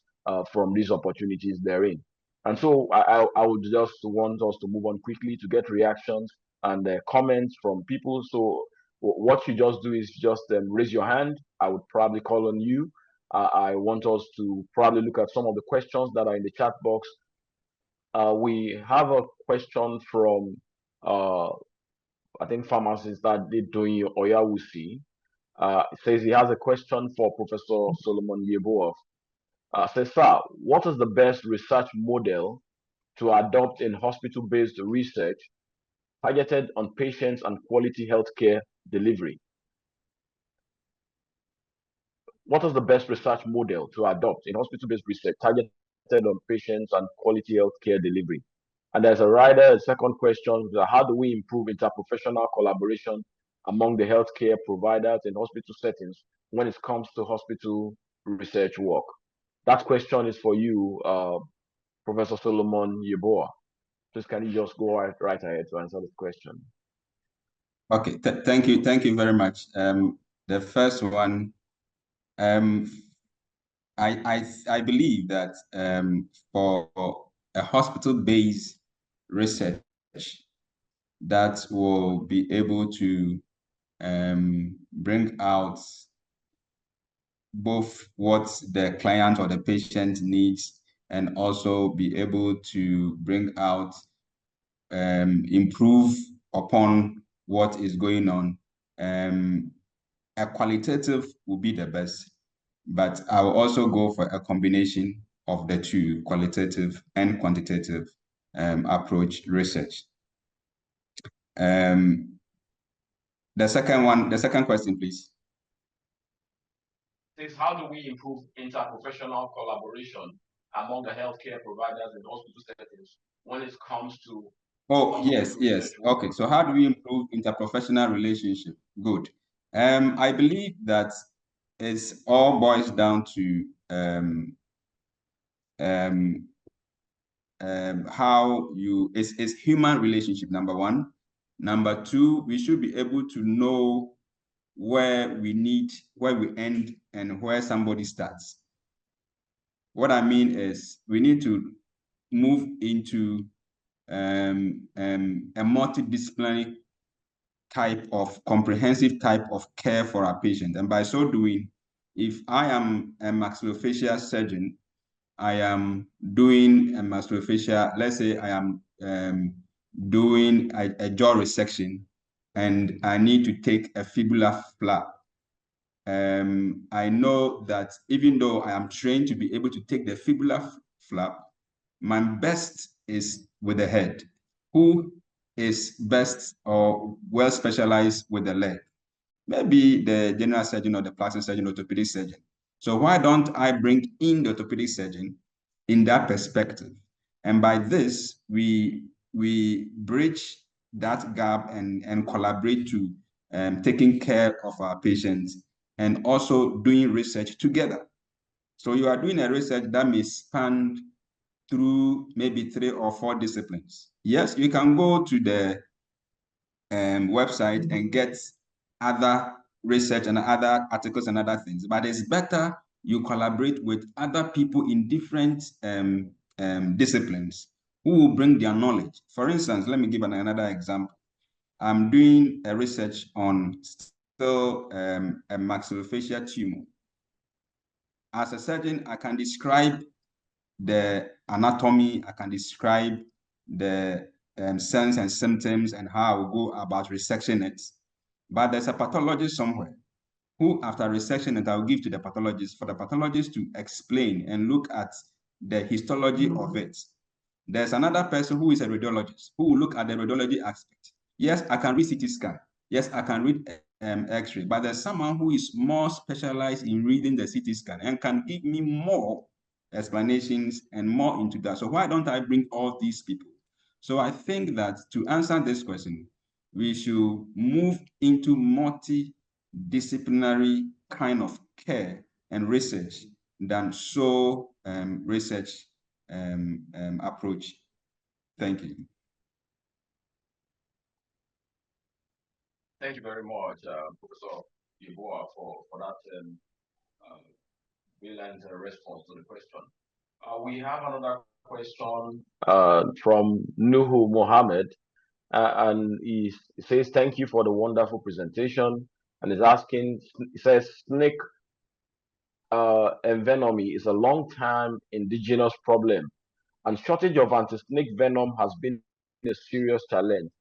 from these opportunities therein. And so I would just want us to move on quickly to get reactions and comments from people. So what you just do is just raise your hand. I would probably call on you. I want us to probably look at some of the questions that are in the chat box. We have a question from, I think, pharmacist that did doing Oyawusi. It says he has a question for Professor Solomon Yeboah. Says, sir, what is the best research model to adopt in hospital-based research targeted on patients and quality healthcare delivery? What is the best research model to adopt in hospital-based research targeted on patients and quality healthcare delivery? And there's a second question, how do we improve interprofessional collaboration among the healthcare providers in hospital settings when it comes to hospital research work? That question is for you, Professor Solomon Yeboah. Please, can you just go right ahead to answer the question? Okay, thank you very much. The first one, I believe that for a hospital-based research that will be able to bring out both what the client or the patient needs, and also be able to bring out, improve upon what is going on. A qualitative will be the best, but I will also go for a combination of the two, qualitative and quantitative approach research. The second question, please. Says, how do we improve interprofessional collaboration among the healthcare providers in hospital settings when it comes to... Oh, yes. Okay, so how do we improve interprofessional relationship? Good. I believe that it all boils down to how it's human relationship, number one. Number two, we should be able to know where we end and where somebody starts. What I mean is we need to move into a multidisciplinary type of comprehensive type of care for our patient. And by so doing, if I am a maxillofacial surgeon, I am doing a maxillofacial, let's say I am doing a jaw resection and I need to take a fibular flap. I know that even though I am trained to be able to take the fibular flap, my best is with the head. Who is best or well specialized with the leg? Maybe the general surgeon or the plastic surgeon, orthopedic surgeon. So why don't I bring in the orthopedic surgeon in that perspective? And by this, we bridge that gap and collaborate to taking care of our patients and also doing research together. So you are doing a research that may span through maybe 3 or 4 disciplines. Yes, you can go to the website and get other research and other articles and other things, but it's better you collaborate with other people in different disciplines who will bring their knowledge. For instance, let me give another example. I'm doing a research on still a maxillofacial tumor. As a surgeon, I can describe the anatomy, I can describe the signs and symptoms and how I will go about resection it. But there's a pathologist somewhere who, after resection it, I will give to the pathologist for the pathologist to explain and look at the histology of it. There's another person who is a radiologist who will look at the radiology aspect. Yes, I can read CT scan. Yes, I can read X-ray, but there's someone who is more specialized in reading the CT scan and can give me more explanations and more into that. So why don't I bring all these people? So I think that to answer this question, we should move into multidisciplinary kind of care and research than research approach. Thank you. Thank you very much, Professor Yeboah, for that brilliant response to the question. We have another question from Nuhu Mohammed, and he says, "Thank you for the wonderful presentation." And is asking, he says, snake envenomy is a long-time indigenous problem, and shortage of anti-snake venom has been a serious challenge.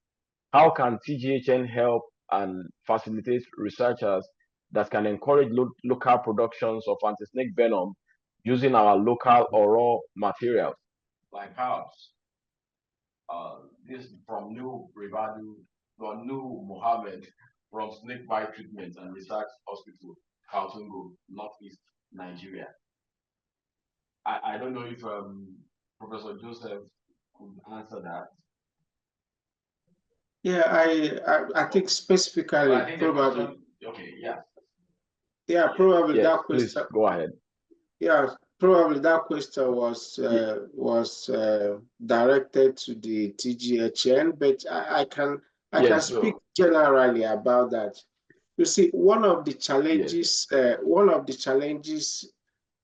How can TGHN help and facilitate researchers that can encourage local productions of anti-snake venom using our local or raw materials like herbs? This is from New Mohammed from Snake Bite Treatment and Research Hospital, Kaltungo, Northeast Nigeria. I don't know if Professor Joseph could answer that. Yeah, I think specifically, I think probably. Okay, yeah. Yeah, probably Yes, that please question. go ahead. Yeah, probably that question was directed to the TGHN, but I can speak generally about that. You see, one of the challenges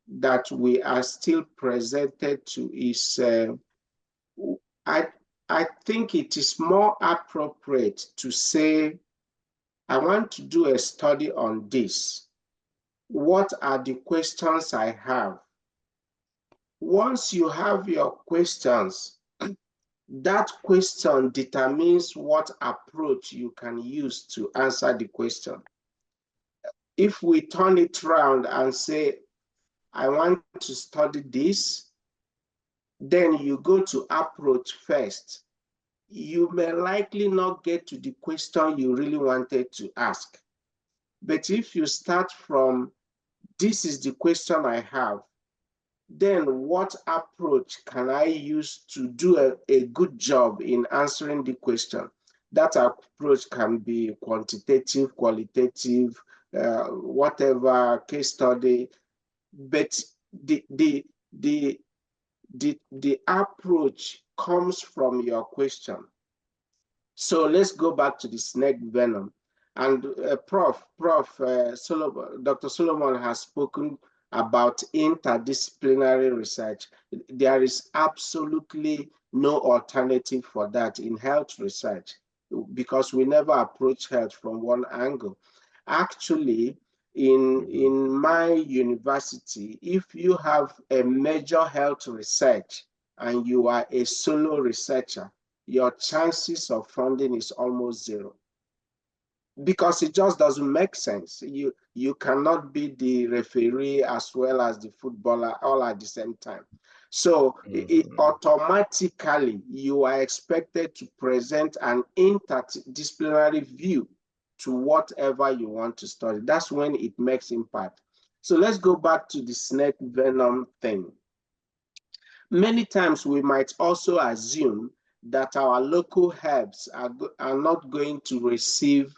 that we are still presented to is I think it is more appropriate to say, I want to do a study on this. What are the questions I have? Once you have your questions, that question determines what approach you can use to answer the question. If we turn it around and say, I want to study this, then you go to approach first. You may likely not get to the question you really wanted to ask. But if you start from, this is the question I have, then what approach can I use to do a good job in answering the question? That approach can be quantitative, qualitative, whatever, case study, but the approach comes from your question. So let's go back to the snake venom. And Dr. Solomon has spoken about interdisciplinary research. There is absolutely no alternative for that in health research because we never approach health from one angle. Actually, in my university, if you have a major health research and you are a solo researcher, your chances of funding is almost zero. Because it just doesn't make sense. You cannot be the referee as well as the footballer all at the same time. So automatically, you are expected to present an interdisciplinary view to whatever you want to study. That's when it makes impact. So let's go back to the snake venom thing. Many times we might also assume that our local herbs are not going to receive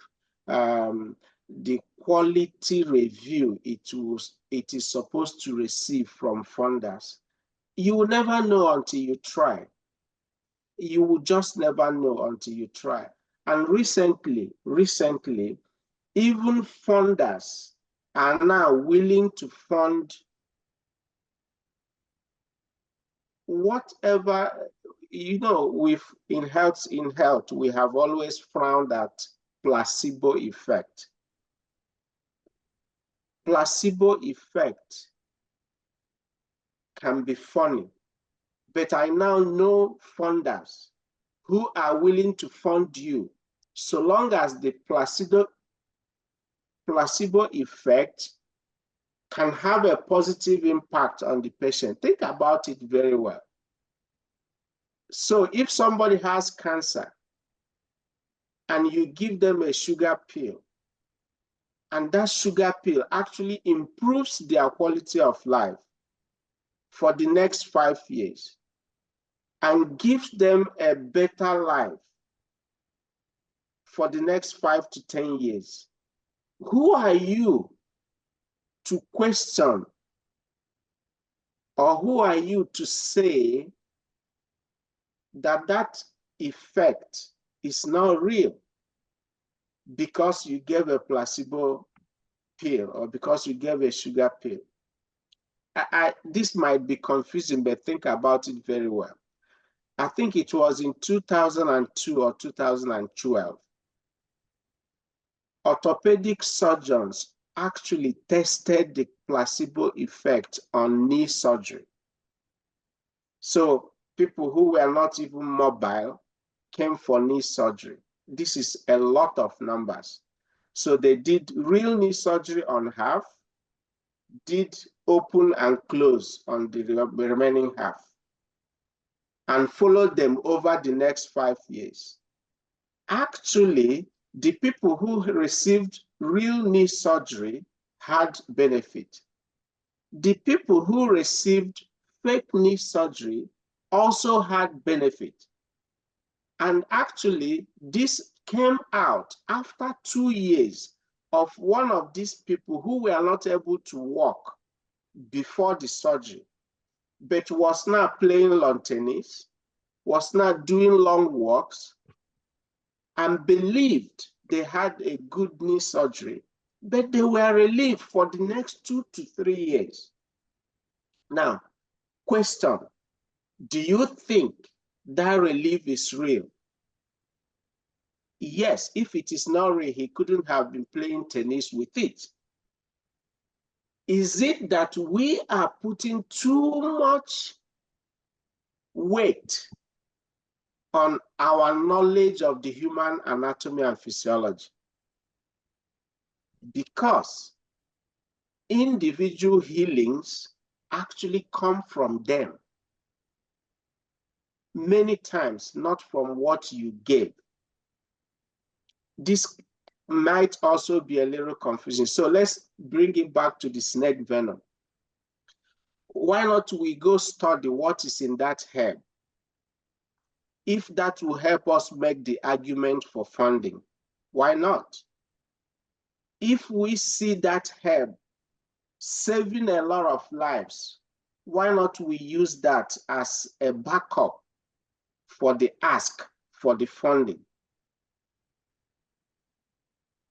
the quality review it is supposed to receive from funders. You will never know until you try. You will just never know until you try. And recently, even funders are now willing to fund whatever, in health, we have always found that placebo effect. Placebo effect can be funny, but I now know funders who are willing to fund you so long as the placebo effect can have a positive impact on the patient. Think about it very well. So if somebody has cancer and you give them a sugar pill, and that sugar pill actually improves their quality of life for the next 5 years and gives them a better life for the next 5 to 10 years, who are you to question, or who are you to say that that effect is not real because you gave a placebo pill or because you gave a sugar pill? This might be confusing, but think about it very well. I think it was in 2002 or 2012. Orthopedic surgeons actually tested the placebo effect on knee surgery. So people who were not even mobile came for knee surgery. This is a lot of numbers. So they did real knee surgery on half, did open and close on the remaining half, and followed them over the next 5 years. Actually, the people who received real knee surgery had benefit. The people who received fake knee surgery also had benefit. And actually, this came out after 2 years of one of these people who were not able to walk before the surgery, but was now playing lawn tennis, was now doing long walks, and believed they had a good knee surgery, but they were relieved for the next 2 to 3 years. Now, question, do you think that relief is real? Yes, if it is not real, he couldn't have been playing tennis with it. Is it that we are putting too much weight on our knowledge of the human anatomy and physiology? Because individual healings actually come from them. Many times, not from what you gave. This might also be a little confusing. So let's bring it back to the snake venom. Why not we go study what is in that herb? If that will help us make the argument for funding, why not? If we see that herb saving a lot of lives, why not we use that as a backup for the ask for the funding?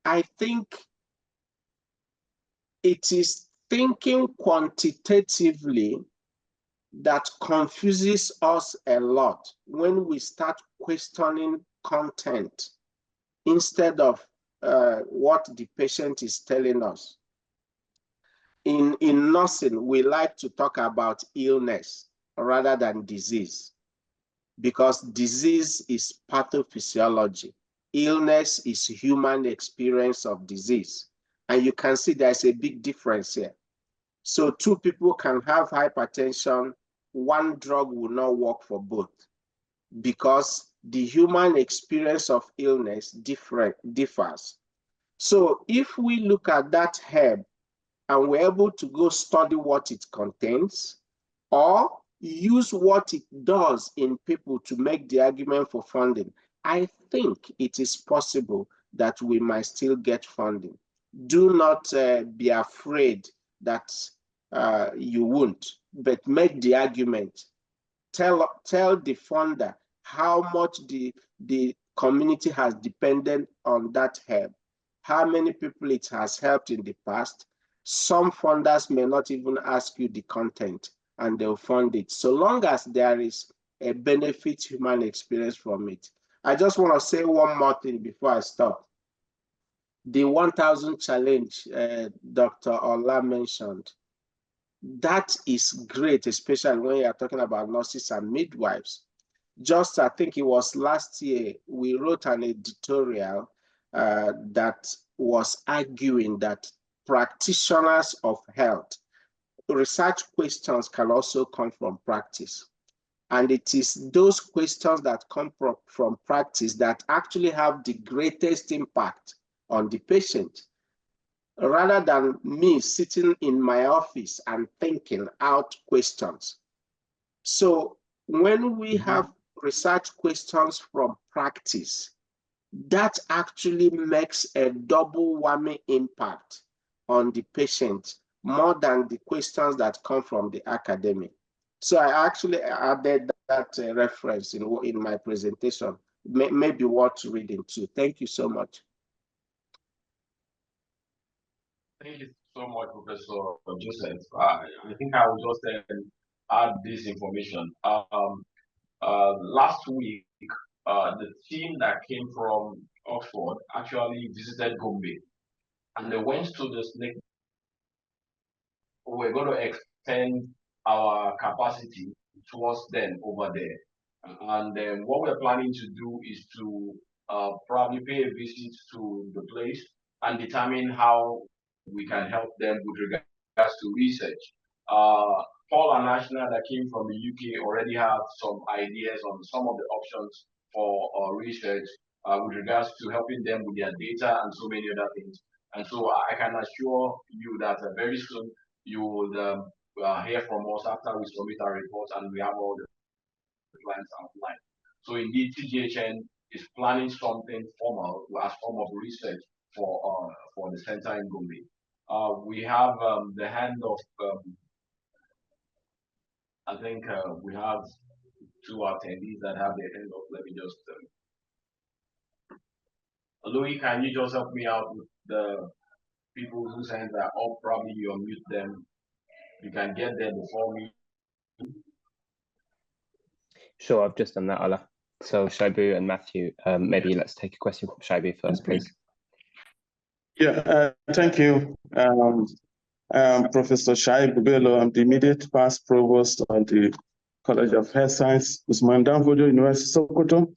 I think it is thinking quantitatively that confuses us a lot when we start questioning content instead of what the patient is telling us. In nursing, we like to talk about illness rather than disease, because disease is pathophysiology. Illness is human experience of disease. And you can see there's a big difference here. So 2 people can have hypertension, one drug will not work for both, because the human experience of illness differs. So if we look at that herb and we're able to go study what it contains, or use what it does in people to make the argument for funding, I think it is possible that we might still get funding. Do not be afraid that you won't, but make the argument. Tell the funder how much the community has depended on that herb, how many people it has helped in the past. Some funders may not even ask you the content, and they'll fund it, so long as there is a benefit human experience from it. I just want to say one more thing before I stop. The 1,000 challenge Dr. Ola mentioned, that is great, especially when you're talking about nurses and midwives. Just, I think it was last year, we wrote an editorial that was arguing that practitioners of health, research questions can also come from practice. And it is those questions that come from practice that actually have the greatest impact on the patient, rather than me sitting in my office and thinking out questions. So when we have research questions from practice, that actually makes a double whammy impact on the patient, more than the questions that come from the academic. So I actually added that reference in my presentation. Maybe worth reading too. Thank you so much. Thank you so much, Professor Joseph. I think I will just add this information. Last week, the team that came from Oxford actually visited Gombe, and they went to the snake. We're going to extend our capacity towards them over there. And what we're planning to do is to probably pay a visit to the place and determine how we can help them with regards to research. Paul and Ashna that came from the UK already have some ideas on some of the options for research with regards to helping them with their data and so many other things. And so I can assure you that very soon you will hear from us after we submit our reports and we have all the plans outlined. So indeed, TGHN is planning something formal as form of research for the center in Gombe. We have the hand of, I think we have two attendees that have their hand up. Let me just, Louis, can you just help me out with the people whose hands are up? Probably you unmute them. You can get there before me. Sure, I've just done that, Ola. So Shaibu and Matthew, maybe let's take a question from Shaibu first, please. Yeah, thank you. Professor Shaibu Bello, I'm the immediate past provost of the College of Health Science, Usman Danfodio, University of Sokoto,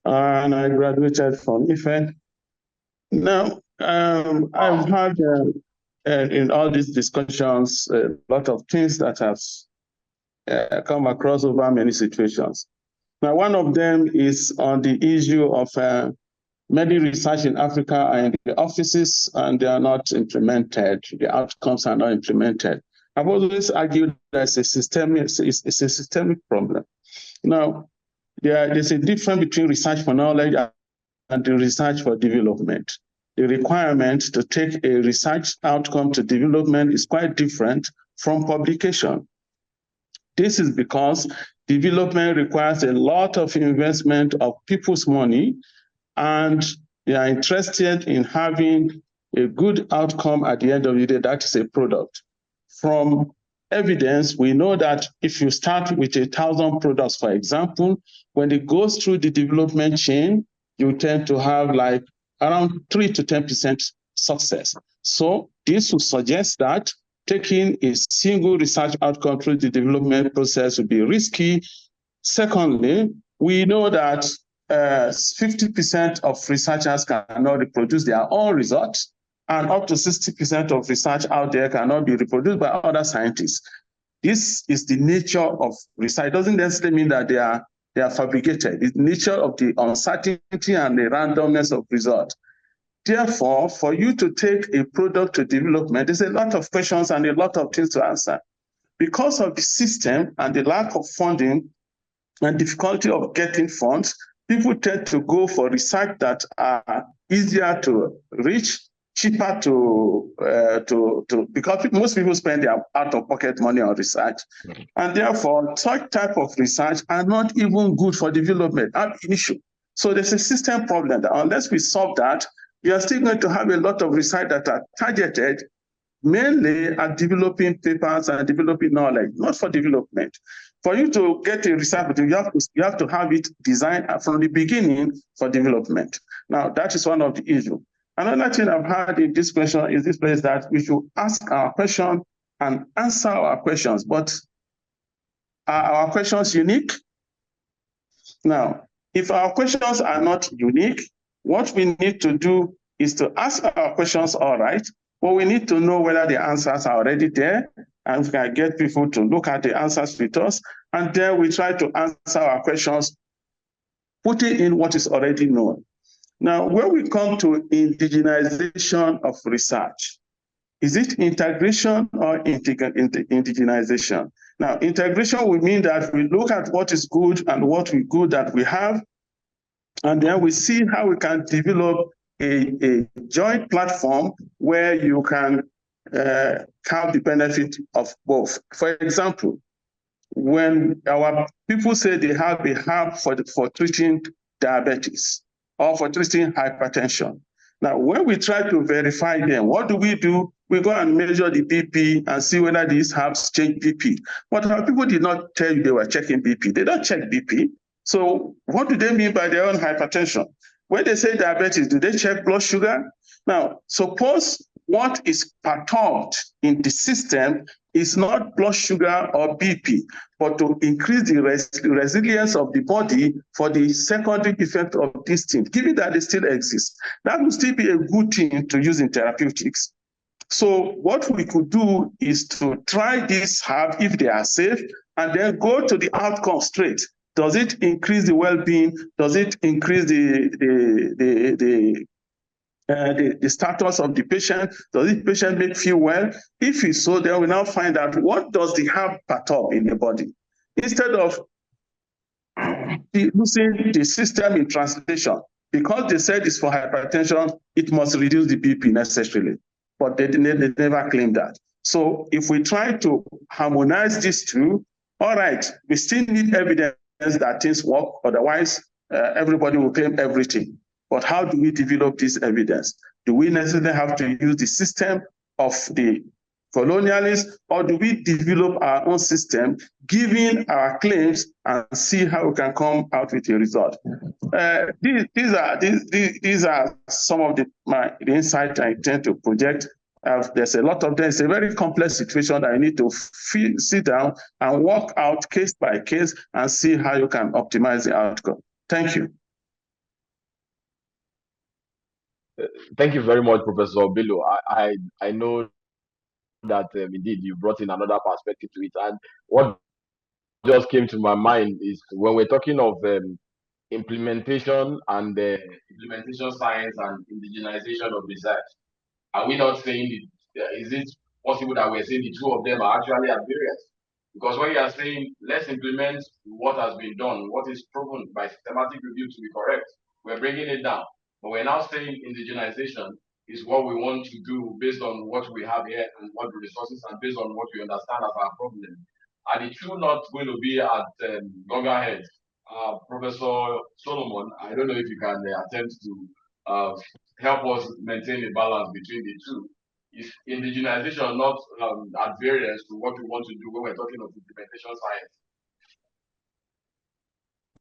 and I graduated from Ife. Now, I've had in all these discussions a lot of things that have come across over many situations. Now, one of them is on the issue of medical research in Africa are in the offices and they are not implemented. The outcomes are not implemented. I've always argued that it's a systemic problem. Now, there's a difference between research for knowledge and the research for development. The requirement to take a research outcome to development is quite different from publication. This is because development requires a lot of investment of people's money, and they are interested in having a good outcome at the end of the day. That is a product. From evidence, we know that if you start with 1,000 products, for example, when it goes through the development chain, you tend to have like around 3 to 10% success. So this would suggest that taking a single research outcome through the development process would be risky. Secondly, we know that 50% of researchers cannot reproduce their own results, and up to 60% of research out there cannot be reproduced by other scientists. This is the nature of research. It doesn't necessarily mean that they are fabricated. It's the nature of the uncertainty and the randomness of results. Therefore, for you to take a product to development, there's a lot of questions and a lot of things to answer. Because of the system and the lack of funding and difficulty of getting funds, people tend to go for research that are easier to reach, cheaper because most people spend their out-of-pocket money on research. And therefore, such type of research are not even good for development at initial. So there's a system problem that unless we solve that, we are still going to have a lot of research that are targeted mainly at developing papers and developing knowledge, not for development. For you to get a research, you have to have it designed from the beginning for development. Now, that is one of the issues. Another thing I've had in this question is this place that we should ask our question and answer our questions, but are our questions unique? Now, if our questions are not unique, what we need to do is to ask our questions all right, but we need to know whether the answers are already there and we can get people to look at the answers with us, and then we try to answer our questions, putting in what is already known. Now, when we come to indigenization of research, is it integration or indigenization? Now, integration will mean that we look at what is good and what we good that we have, and then we see how we can develop a joint platform where you can have the benefit of both. For example, when our people say they have a herb for treating diabetes or for treating hypertension, now when we try to verify them, what do? We go and measure the BP and see whether these herbs change BP. But our people did not tell you they were checking BP. They don't check BP. So what do they mean by their own hypertension? When they say diabetes, do they check blood sugar? Now, suppose what is perturbed in the system is not blood sugar or BP, but to increase the resilience of the body for the secondary effect of these things, given that they still exist. That would still be a good thing to use in therapeutics. So what we could do is to try this herb if they are safe, and then go to the outcome straight. Does it increase the well-being? Does it increase the status of the patient? Does the patient make feel well? If it's so, then we now find out what does the herb perturb in the body. Instead of losing the system in translation, because they said it's for hypertension, it must reduce the BP necessarily. But they never claimed that. So if we try to harmonize these two, all right, we still need evidence that things work. Otherwise, everybody will claim everything. But how do we develop this evidence? Do we necessarily have to use the system of the colonialists, or do we develop our own system, giving our claims and see how we can come out with a result? These are some of the insights I intend to project. There's a lot of them. It's a very complex situation that I need to sit down and work out case by case and see how you can optimize the outcome. Thank you. Thank you very much, Professor Bello. I know that indeed you brought in another perspective to it, and what just came to my mind is when we're talking of implementation and implementation science and indigenization of research, are we not saying is it possible that we're saying the two of them are actually at variance? Because when you are saying let's implement what has been done, what is proven by systematic review to be correct, we're bringing it down. But we're now saying indigenization is what we want to do based on what we have here and what the resources and based on what we understand as our problem. Are the two not going to be at loggerheads? Professor Solomon, I don't know if you can attempt to help us maintain a balance between the two. Is indigenization not at variance to what we want to do when we're talking of implementation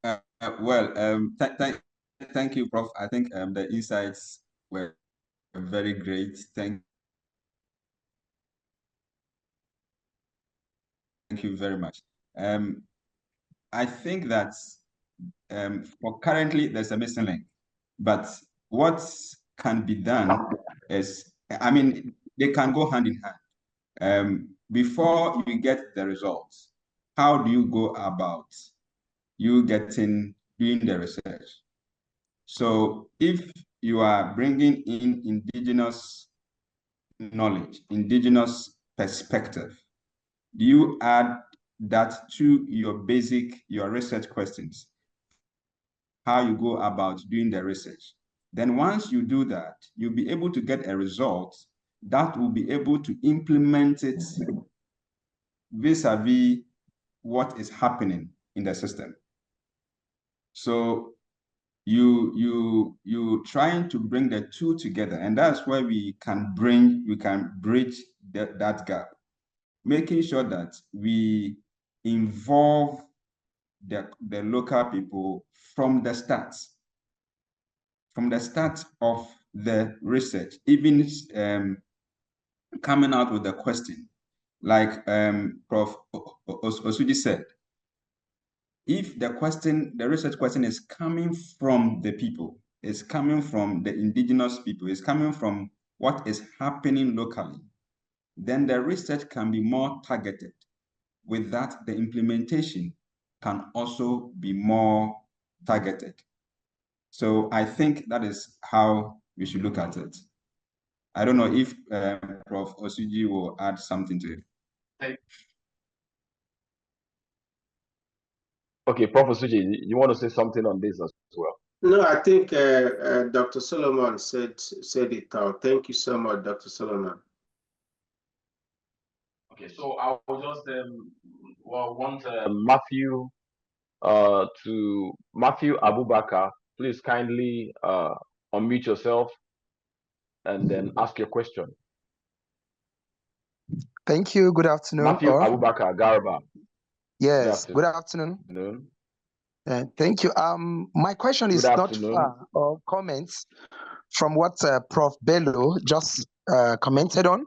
science? Thank you, Prof. I think the insights were very great. Thank you very much. I think that for currently there's a missing link, but what can be done is, I mean, they can go hand in hand. Before you get the results, how do you go about doing the research? So if you are bringing in indigenous knowledge, indigenous perspective, do you add that to your research questions, how you go about doing the research? Then once you do that, you'll be able to get a result that will be able to implement it vis-a-vis what is happening in the system. So you trying to bring the two together, and that's where we can bridge that gap, making sure that we involve the local people from the start of the research, even coming out with a question, like Prof. Osuji said. If the research question is coming from the people, it's coming from the indigenous people, it's coming from what is happening locally, then the research can be more targeted. With that, the implementation can also be more targeted. So I think that is how we should look at it. I don't know if Prof. Osuji will add something to it. Okay, Prof. Osuji, you want to say something on this as well? No, I think Dr. Solomon said it all. Thank you so much, Dr. Solomon. Okay, so I will just want Matthew Abubakar. Please kindly unmute yourself and then ask your question. Thank you. Good afternoon. Matthew Abubakar Garba. Yes. Good afternoon. Thank you. My question is not far or comments from what Prof. Bello just commented on.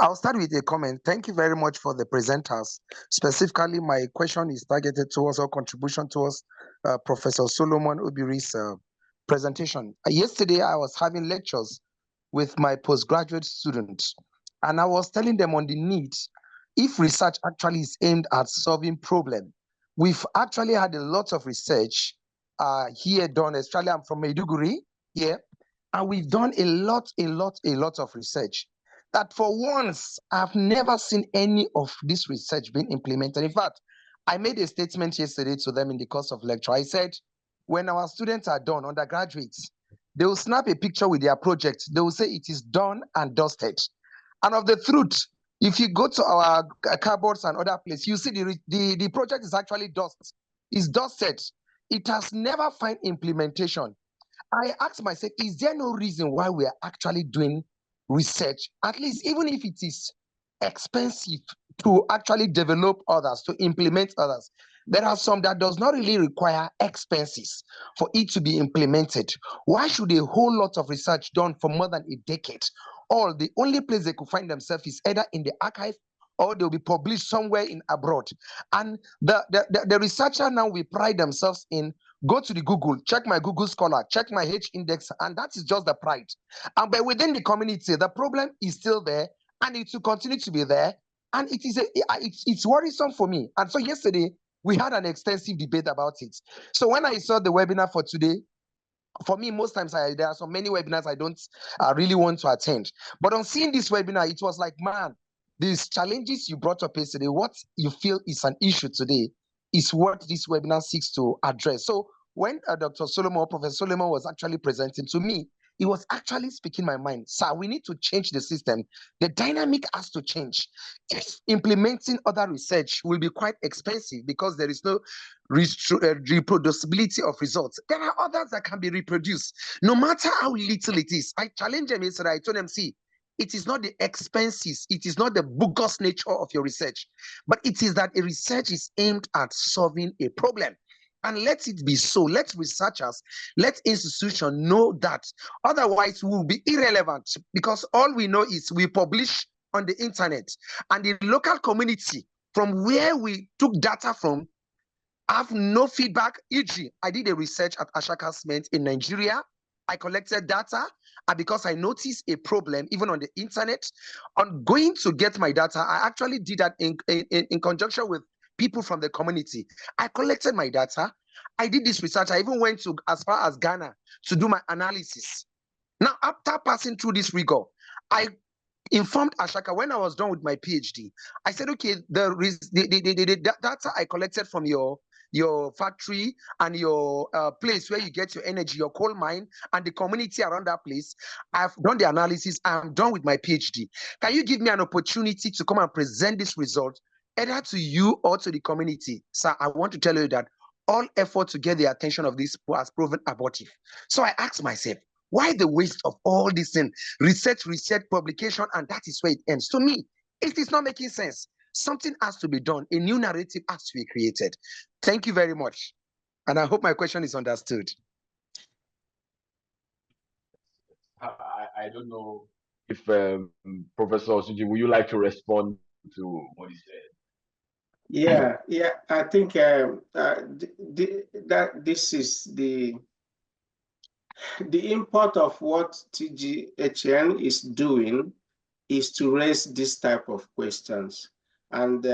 I'll start with a comment. Thank you very much for the presenters. Specifically, my question is targeted towards our contribution towards Professor Solomon Obiri's presentation. Yesterday, I was having lectures with my postgraduate students, and I was telling them on the need, if research actually is aimed at solving problem. We've actually had a lot of research here done, especially I'm from Maiduguri here, and we've done a lot of research that for once, I've never seen any of this research being implemented. In fact, I made a statement yesterday to them in the course of lecture. I said, when our students are done, undergraduates, they will snap a picture with their project. They will say it is done and dusted. And of the truth, if you go to our cupboards and other places, you see the project is actually dust. It's dusted. It has never found implementation. I asked myself, is there no reason why we are actually doing research, at least even if it is expensive to actually develop others, to implement others? There are some that does not really require expenses for it to be implemented. Why should a whole lot of research done for more than a decade? All the only place they could find themselves is either in the archive or they'll be published somewhere in abroad. And the researcher now will pride themselves in go to the Google, check my Google Scholar, check my H index, and that is just the pride. And but within the community, the problem is still there, and it will continue to be there. And it is it's worrisome for me. And so yesterday we had an extensive debate about it. So when I saw the webinar for today, for me, most times there are so many webinars I don't really want to attend. But on seeing this webinar, it was like, man, these challenges you brought up yesterday, what you feel is an issue today, is what this webinar seeks to address. So when Dr. Solomon, Professor Solomon was actually presenting to me, he was actually speaking my mind. Sir, we need to change the system. The dynamic has to change. If implementing other research will be quite expensive because there is no reproducibility of results, there are others that can be reproduced, no matter how little it is. I challenged them yesterday. I told them, see, it is not the expenses, it is not the bogus nature of your research, but it is that a research is aimed at solving a problem. And let it be so. Let researchers, let institutions know that. Otherwise, we will be irrelevant, because all we know is we publish on the internet, and the local community from where we took data from have no feedback. E.g., I did a research at Ashaka Cement in Nigeria. I collected data, and because I noticed a problem even on the internet, on going to get my data, I actually did that in conjunction with people from the community. I collected my data. I did this research. I even went to as far as Ghana to do my analysis. Now, after passing through this rigor, I informed Ashaka when I was done with my PhD. I said, okay, the data I collected from your factory and your place where you get your energy, your coal mine, and the community around that place, I've done the analysis. I'm done with my PhD. Can you give me an opportunity to come and present this result either to you or to the community? Sir, I want to tell you that all effort to get the attention of this has proven abortive. So I asked myself, why the waste of all this in research, publication, and that is where it ends? To me, it is not making sense. Something has to be done. A new narrative has to be created. Thank you very much. And I hope my question is understood. I don't know if Professor Osuji, would you like to respond to what he said? Yeah, I think that this is the import of what TGHN is doing is to raise this type of questions. And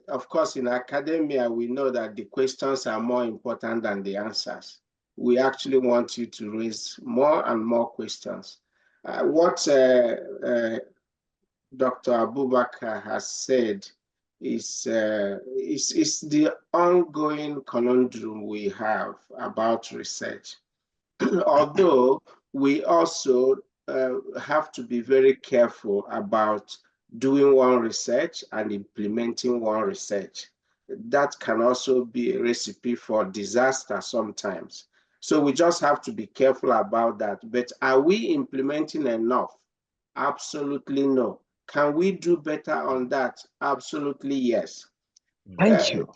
of course, in academia, we know that the questions are more important than the answers. We actually want you to raise more and more questions. What Dr. Abubakar has said is the ongoing conundrum we have about research. Although we also have to be very careful about doing one research and implementing one research. That can also be a recipe for disaster sometimes. So we just have to be careful about that. But are we implementing enough? Absolutely no. Can we do better on that? Absolutely yes. Thank you.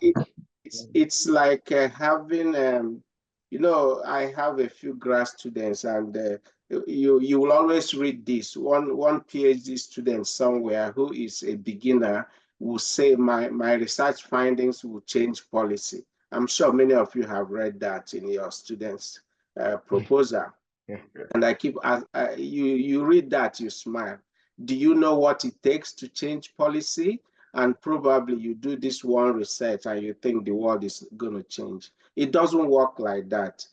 It's like having, you know, I have a few grad students, and you will always read this. One PhD student somewhere who is a beginner will say, my research findings will change policy. I'm sure many of you have read that in your students' proposal. And I keep, you read that, you smile. Do you know what it takes to change policy? And probably you do this one research and you think the world is going to change. It doesn't work like that.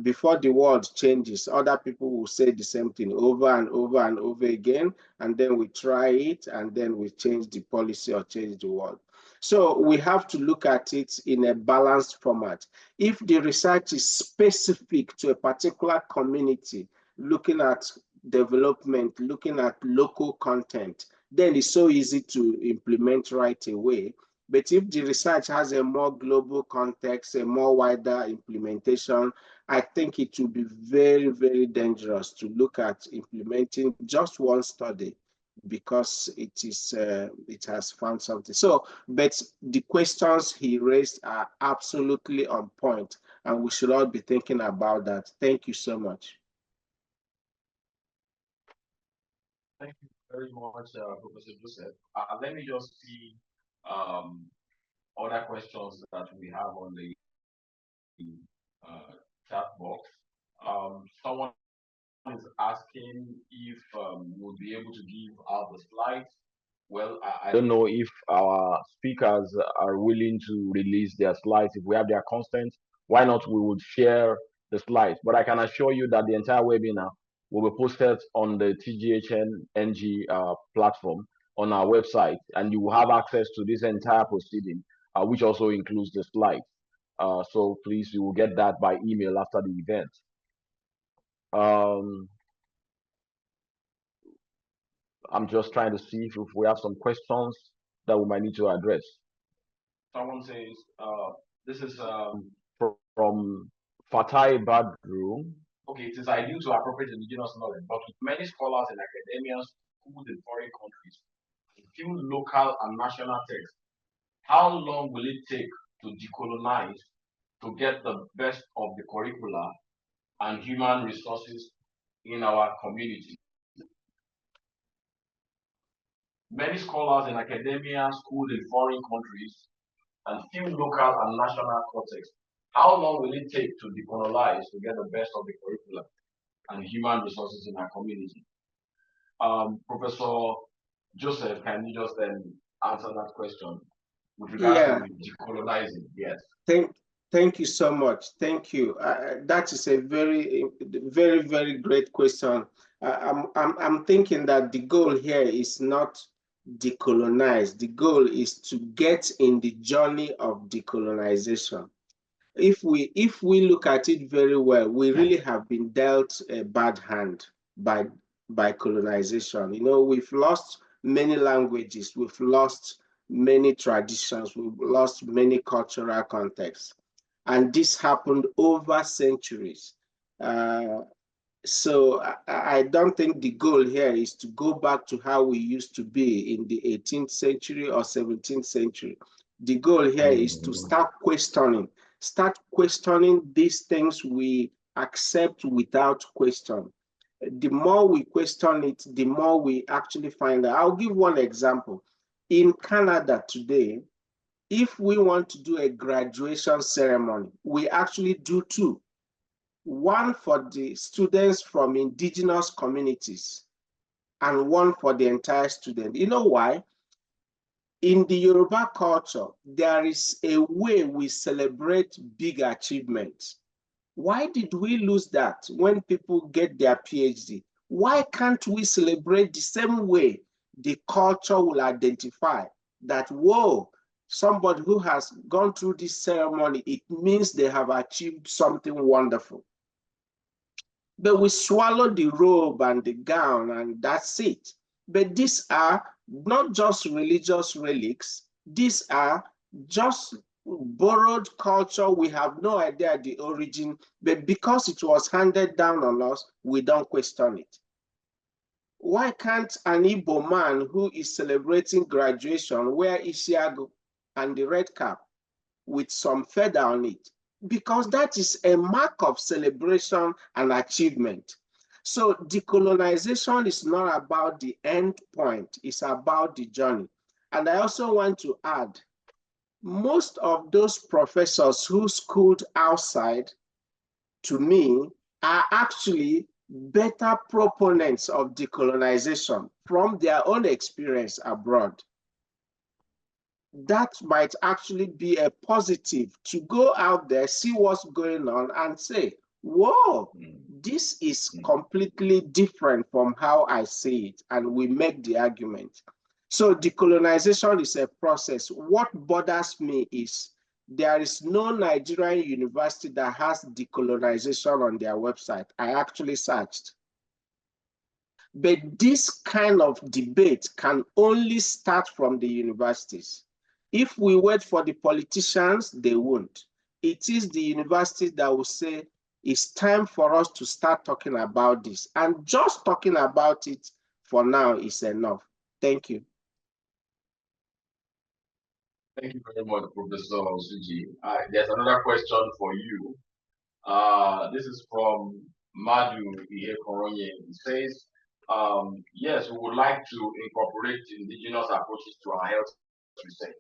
Before the world changes, other people will say the same thing over and over and over again, and then we try it, and then we change the policy or change the world. So we have to look at it in a balanced format. If the research is specific to a particular community, looking at development, looking at local content, then it's so easy to implement right away. But if the research has a more global context, a more wider implementation, I think it will be very, very dangerous to look at implementing just one study because it has found something. So, but the questions he raised are absolutely on point, and we should all be thinking about that. Thank you so much. Thank you very much, Professor Joseph. Let me just see other questions that we have on the chat box. Someone is asking if we'll be able to give out the slides. Well, I don't know if our speakers are willing to release their slides. If we have their consent, why not we would share the slides. But I can assure you that the entire webinar will be posted on the TGHN NG platform on our website, and you will have access to this entire proceeding, which also includes the slides. So please, you will get that by email after the event. I'm just trying to see if we have some questions that we might need to address. Someone says, this is from Fatai Badru. Okay, it is ideal to appropriate indigenous knowledge, but with many scholars in academia, schools in foreign countries, few local and national texts, how long will it take to decolonize to get the best of the curricula and human resources in our community? Many scholars in academia, schools in foreign countries, and few local and national contexts. How long will it take to decolonize to get the best of the curriculum and human resources in our community? Professor Joseph, can you just then answer that question with regards to decolonizing? Yes. Thank you so much. Thank you. That is a very, very, very great question. I'm thinking that the goal here is not decolonize. The goal is to get in the journey of decolonization. If we look at it very well, we really have been dealt a bad hand by colonization. You know, we've lost many languages, we've lost many traditions, we've lost many cultural contexts. And this happened over centuries. So I don't think the goal here is to go back to how we used to be in the 18th century or 17th century. The goal here is to start questioning these things we accept without question. The more we question it, the more we actually find out. I'll give one example. In Canada today, if we want to do a graduation ceremony, we actually do two. One for the students from indigenous communities, and one for the entire student. You know why? In the Yoruba culture, there is a way we celebrate big achievements. Why did we lose that when people get their PhD? Why can't we celebrate the same way the culture will identify that, whoa, somebody who has gone through this ceremony, it means they have achieved something wonderful. But we swallow the robe and the gown and that's it. But these are not just religious relics, these are just borrowed culture. We have no idea the origin, but because it was handed down on us, we don't question it. Why can't an Igbo man who is celebrating graduation wear Isiagu and the red cap with some feather on it? Because that is a mark of celebration and achievement. So decolonization is not about the end point, it's about the journey. And I also want to add, most of those professors who schooled outside, to me, are actually better proponents of decolonization from their own experience abroad. That might actually be a positive to go out there, see what's going on and say, whoa, this is completely different from how I see it. And we make the argument. So decolonization is a process. What bothers me is there is no Nigerian university that has decolonization on their website. I actually searched. But this kind of debate can only start from the universities. If we wait for the politicians, they won't. It is the university that will say, it's time for us to start talking about this. And just talking about it for now is enough. Thank you. Thank you very much, Professor Osuji. There's another question for you. This is from Madu Ihe-Koronye. He says, yes, we would like to incorporate indigenous approaches to our health research.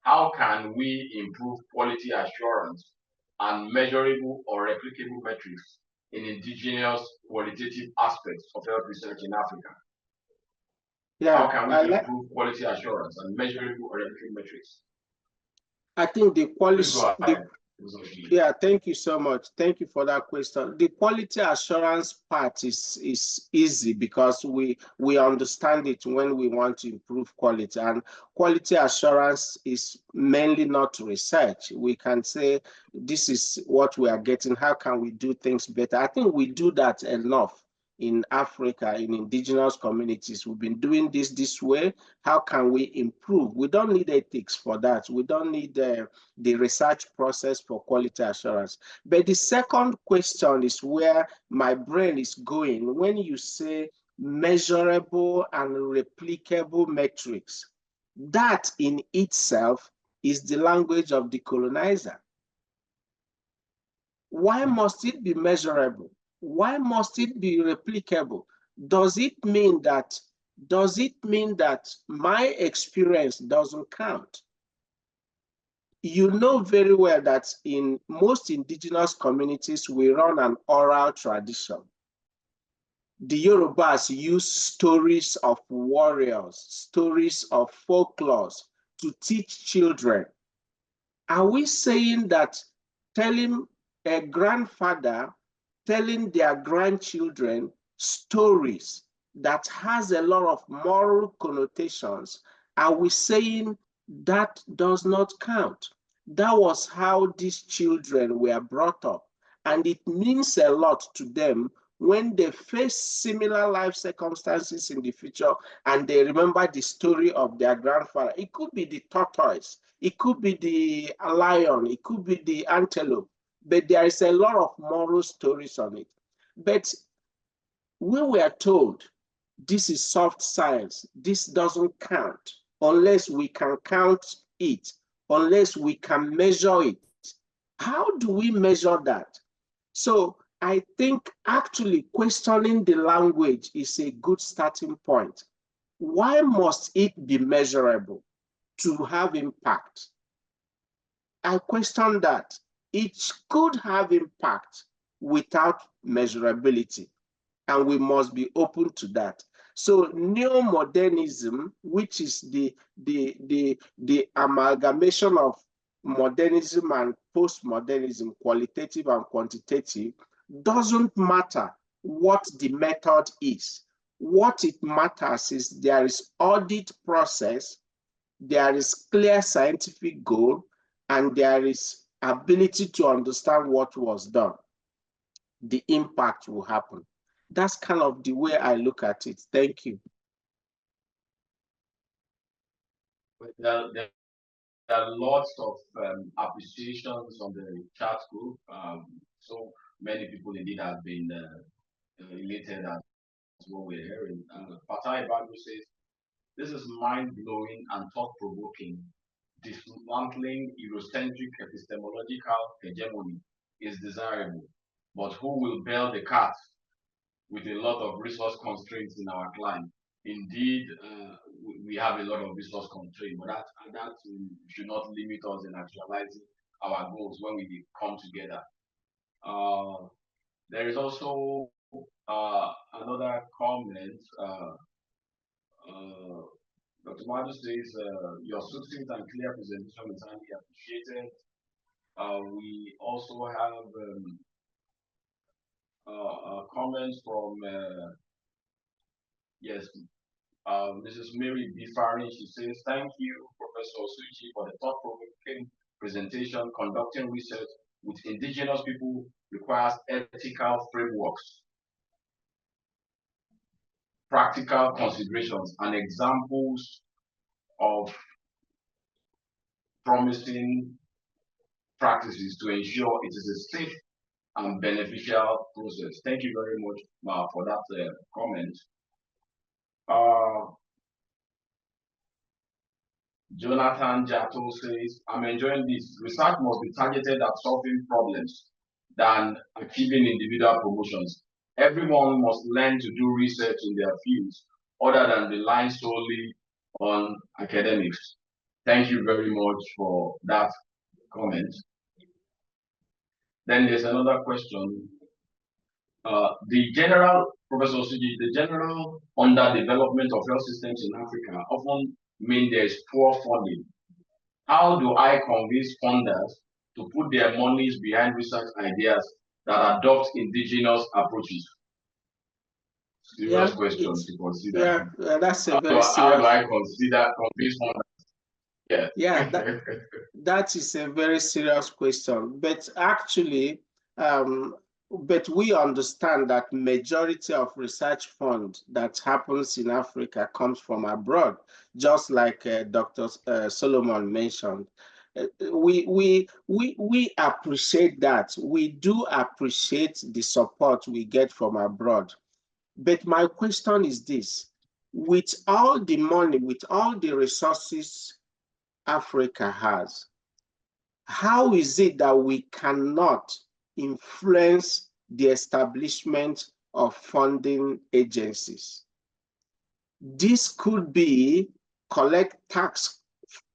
How can we improve quality assurance and measurable or replicable metrics in indigenous qualitative aspects of health research in Africa? Yeah, how can we improve quality assurance and measurable or replicable metrics? I think the quality, yeah, thank you so much. Thank you for that question. The quality assurance part is easy because we understand it when we want to improve quality. And quality assurance is mainly not research. We can say, this is what we are getting. How can we do things better? I think we do that enough in Africa, in indigenous communities. We've been doing this way. How can we improve? We don't need ethics for that. We don't need the research process for quality assurance. But the second question is where my brain is going. When you say measurable and replicable metrics, that in itself is the language of the colonizer. Why must it be measurable? Why must it be replicable? Does it mean that my experience doesn't count? You know very well that in most indigenous communities, we run an oral tradition. The Yorubas use stories of warriors, stories of folklore to teach children. Are we saying that telling a grandfather telling their grandchildren stories that has a lot of moral connotations, are we saying that does not count? That was how these children were brought up. And it means a lot to them when they face similar life circumstances in the future and they remember the story of their grandfather. It could be the tortoise, it could be the lion, it could be the antelope. But there is a lot of moral stories on it. But we were told this is soft science. This doesn't count unless we can count it, unless we can measure it. How do we measure that? So I think actually questioning the language is a good starting point. Why must it be measurable to have impact? I question that. It could have impact without measurability, and we must be open to that. So neo-modernism, which is the amalgamation of modernism and postmodernism, qualitative and quantitative, doesn't matter what the method is. What it matters is there is audit process, there is clear scientific goal, and there is ability to understand what was done. The impact will happen. That's kind of the way I look at it. Thank you. There are lots of appreciations on the chat group. So many people indeed have been elated at what we're hearing. Fatai Bagu says, this is mind-blowing and thought-provoking. Dismantling Eurocentric epistemological hegemony is desirable, but who will bear the cat with a lot of resource constraints in our climate? Indeed, we have a lot of resource constraints, but that should not limit us in actualizing our goals when we come together. There is also another comment. Dr. Madu says, your succinct and clear presentation is highly appreciated. We also have a comment from, yes, Mrs. Mary B. Farin. She says, thank you, Professor Osuji, for the thought-provoking presentation. Conducting research with indigenous people requires ethical frameworks, practical considerations, and examples of promising practices to ensure it is a safe and beneficial process. Thank you very much, Ma, for that comment. Jonathan Jato says, I'm enjoying this. Research must be targeted at solving problems than achieving individual promotions. Everyone must learn to do research in their fields other than relying solely on academics. Thank you very much for that comment. Then there's another question. Professor Osuji, the general underdevelopment of health systems in Africa often mean there is poor funding. How do I convince funders to put their monies behind research ideas that adopt indigenous approaches? Serious question to consider. Yeah, that's a very serious. How do I convince funders? Yeah, that is a very serious question. But actually, but we understand that majority of research fund that happens in Africa comes from abroad, just like Dr. Solomon mentioned. We appreciate that. We do appreciate the support we get from abroad. But my question is this: with all the money, with all the resources Africa has, how is it that we cannot influence the establishment of funding agencies? This could be tax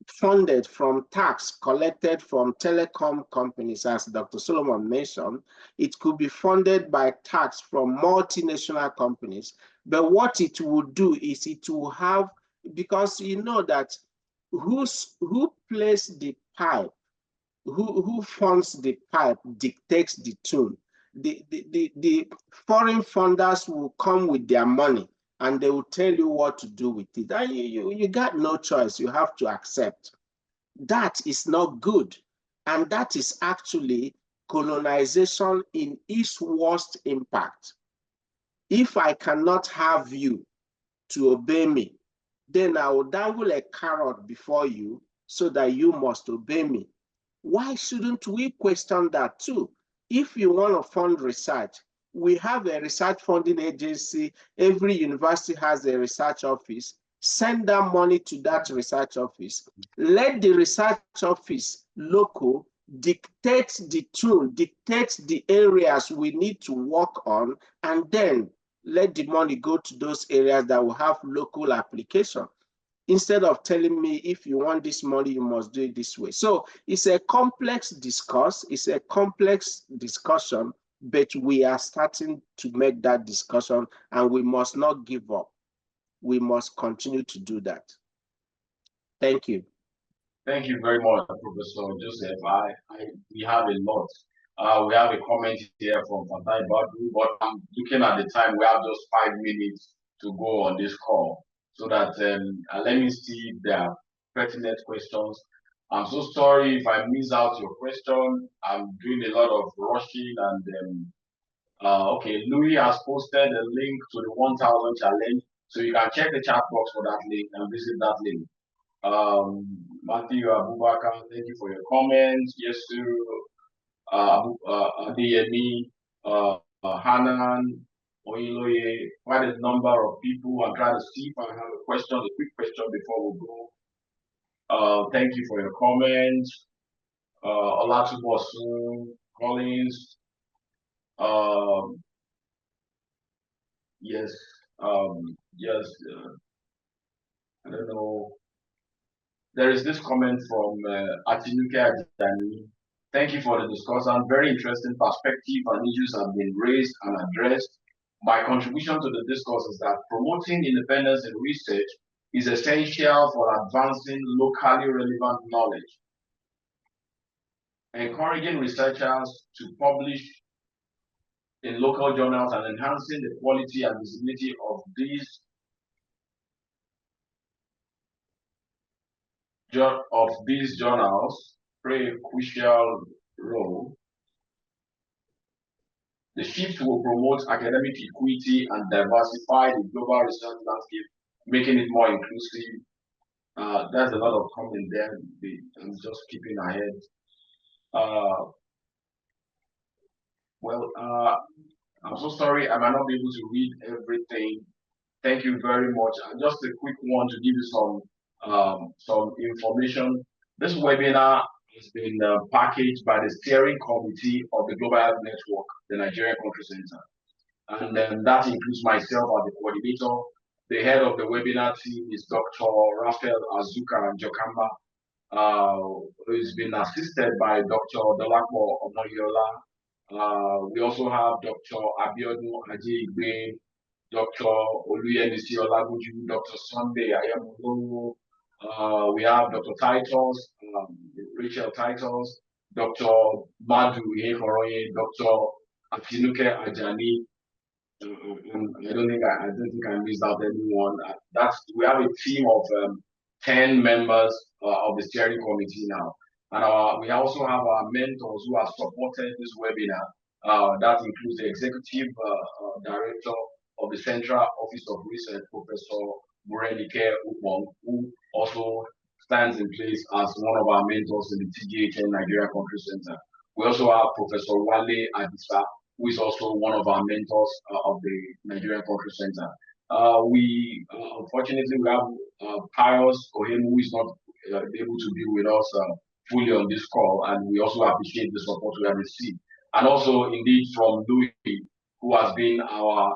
funded from tax collected from telecom companies, as Dr. Solomon mentioned. It could be funded by tax from multinational companies. But what it will do is it will have, because you know that who plays the pipe, who funds the pipe dictates the tune. The foreign funders will come with their money and they will tell you what to do with it. And you got no choice, you have to accept. That is not good. And that is actually colonization in its worst impact. If I cannot have you to obey me, then I will dangle a carrot before you so that you must obey me. Why shouldn't we question that too? If you want to fund research, we have a research funding agency. Every university has a research office. Send that money to that research office. Let the research office, local, dictate the tune, dictate the areas we need to work on, and then let the money go to those areas that will have local application. Instead of telling me, if you want this money, you must do it this way. So it's a complex discourse, it's a complex discussion, but we are starting to make that discussion and we must not give up. we must continue to do that. Thank you. Thank you very much, Professor Joseph. We have a lot. We have a comment here from Fatai Badu, but I'm looking at the time. We have just 5 minutes to go on this call, so that let me see if there are pertinent questions. I'm so sorry if I miss out your question. I'm doing a lot of rushing, and okay, Louis has posted a link to the 1000 challenge, so you can check the chat box for that link and visit that link. Matthew Abubakar, thank you for your comments. Yes, sir. Adeyemi, Hanan, Oiloye, quite a number of people. I'm trying to see if I have a quick question before we go. Thank you for your comments. Olatubosun, Collins. Yes, yes, I don't know. There is this comment from Atinuke Ajani. Thank you for the discussion. Very interesting perspective and issues have been raised and addressed. My contribution to the discourse is that promoting independence in research is essential for advancing locally relevant knowledge. Encouraging researchers to publish in local journals and enhancing the quality and visibility of these journals play a crucial role. The shift will promote academic equity and diversify the global research landscape, making it more inclusive. There's a lot of comment there. I'm just keeping ahead. I'm so sorry I might not be able to read everything. Thank you very much. Just a quick one to give you some information. This webinar has been packaged by the steering committee of the Global Health Network, the Nigerian Country Center. And that includes myself as the coordinator. The head of the webinar team is Dr. Raphael Azuka Jokamba, who's been assisted by Dr. Dolapo Omoyola. We also have Dr. Abiodun Ajigbe, Dr. Oluyemisi Olaguju, Dr. Sunday Ayamolo. We have Dr. Titles, Rachel Titles, Dr. Madu Ihekoroye, Dr. Atinuke Ajani. I don't think I missed out anyone. We have a team of 10 members of the steering committee now, and we also have our mentors who have supported this webinar. That includes the executive director of the Central Office of Research, Professor Burenike Upong, who also stands in place as one of our mentors in the TGHN Nigeria Country Center. We also have Professor Wale Adisa, who is also one of our mentors of the Nigerian Country Center. Unfortunately, we have Pius Ohemu, who is not able to be with us fully on this call, and we also appreciate the support we have received. And also, indeed, from Louis, who has been our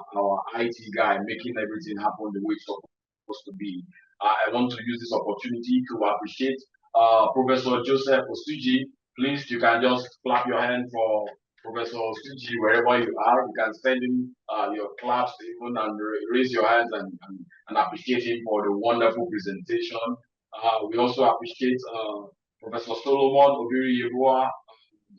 IT guy, making everything happen the way it's supposed to be. I want to use this opportunity to appreciate Professor Joseph Osuji. Please, you can just clap your hand for Professor Osuji wherever you are. You can send him your claps even and raise your hands and appreciate him for the wonderful presentation. We also appreciate Professor Solomon Obiri-Yeboah.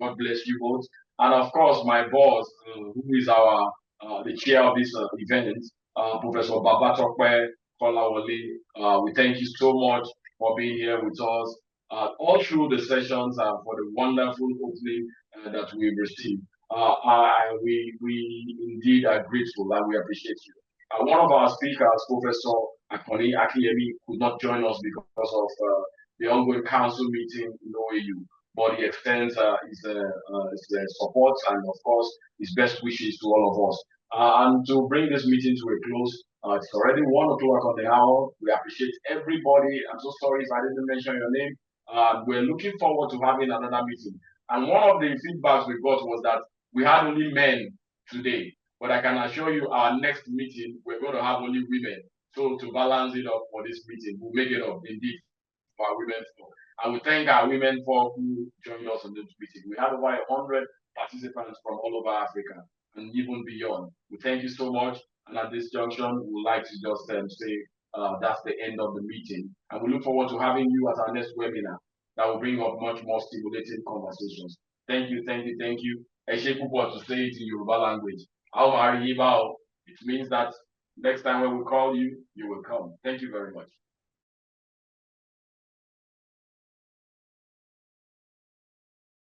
God bless you both. And of course, my boss, who is the chair of this event, Professor Babatope, Kolawole. We thank you so much for being here with us all through the sessions for the wonderful opening that we've received. We indeed are grateful and we appreciate you. One of our speakers, Professor Akoni Akiyemi, could not join us because of the ongoing council meeting in OAU. But he extends his support and, of course, his best wishes to all of us. And to bring this meeting to a close, it's already 1 o'clock on the hour. We appreciate everybody. I'm so sorry if I didn't mention your name. We're looking forward to having another meeting. And one of the feedbacks we got was that we had only men today. But I can assure you our next meeting, we're going to have only women. So to balance it up for this meeting, we'll make it up indeed for our women. And we thank our women for who joined us on this meeting. We had over 100 participants from all over Africa and even beyond. We thank you so much. And at this junction, we would like to just say that's the end of the meeting. And we look forward to having you at our next webinar that will bring up much more stimulating conversations. Thank you, thank you, thank you. Eshekubo to say it in Yoruba language. It means that next time when we call you, you will come. Thank you very much.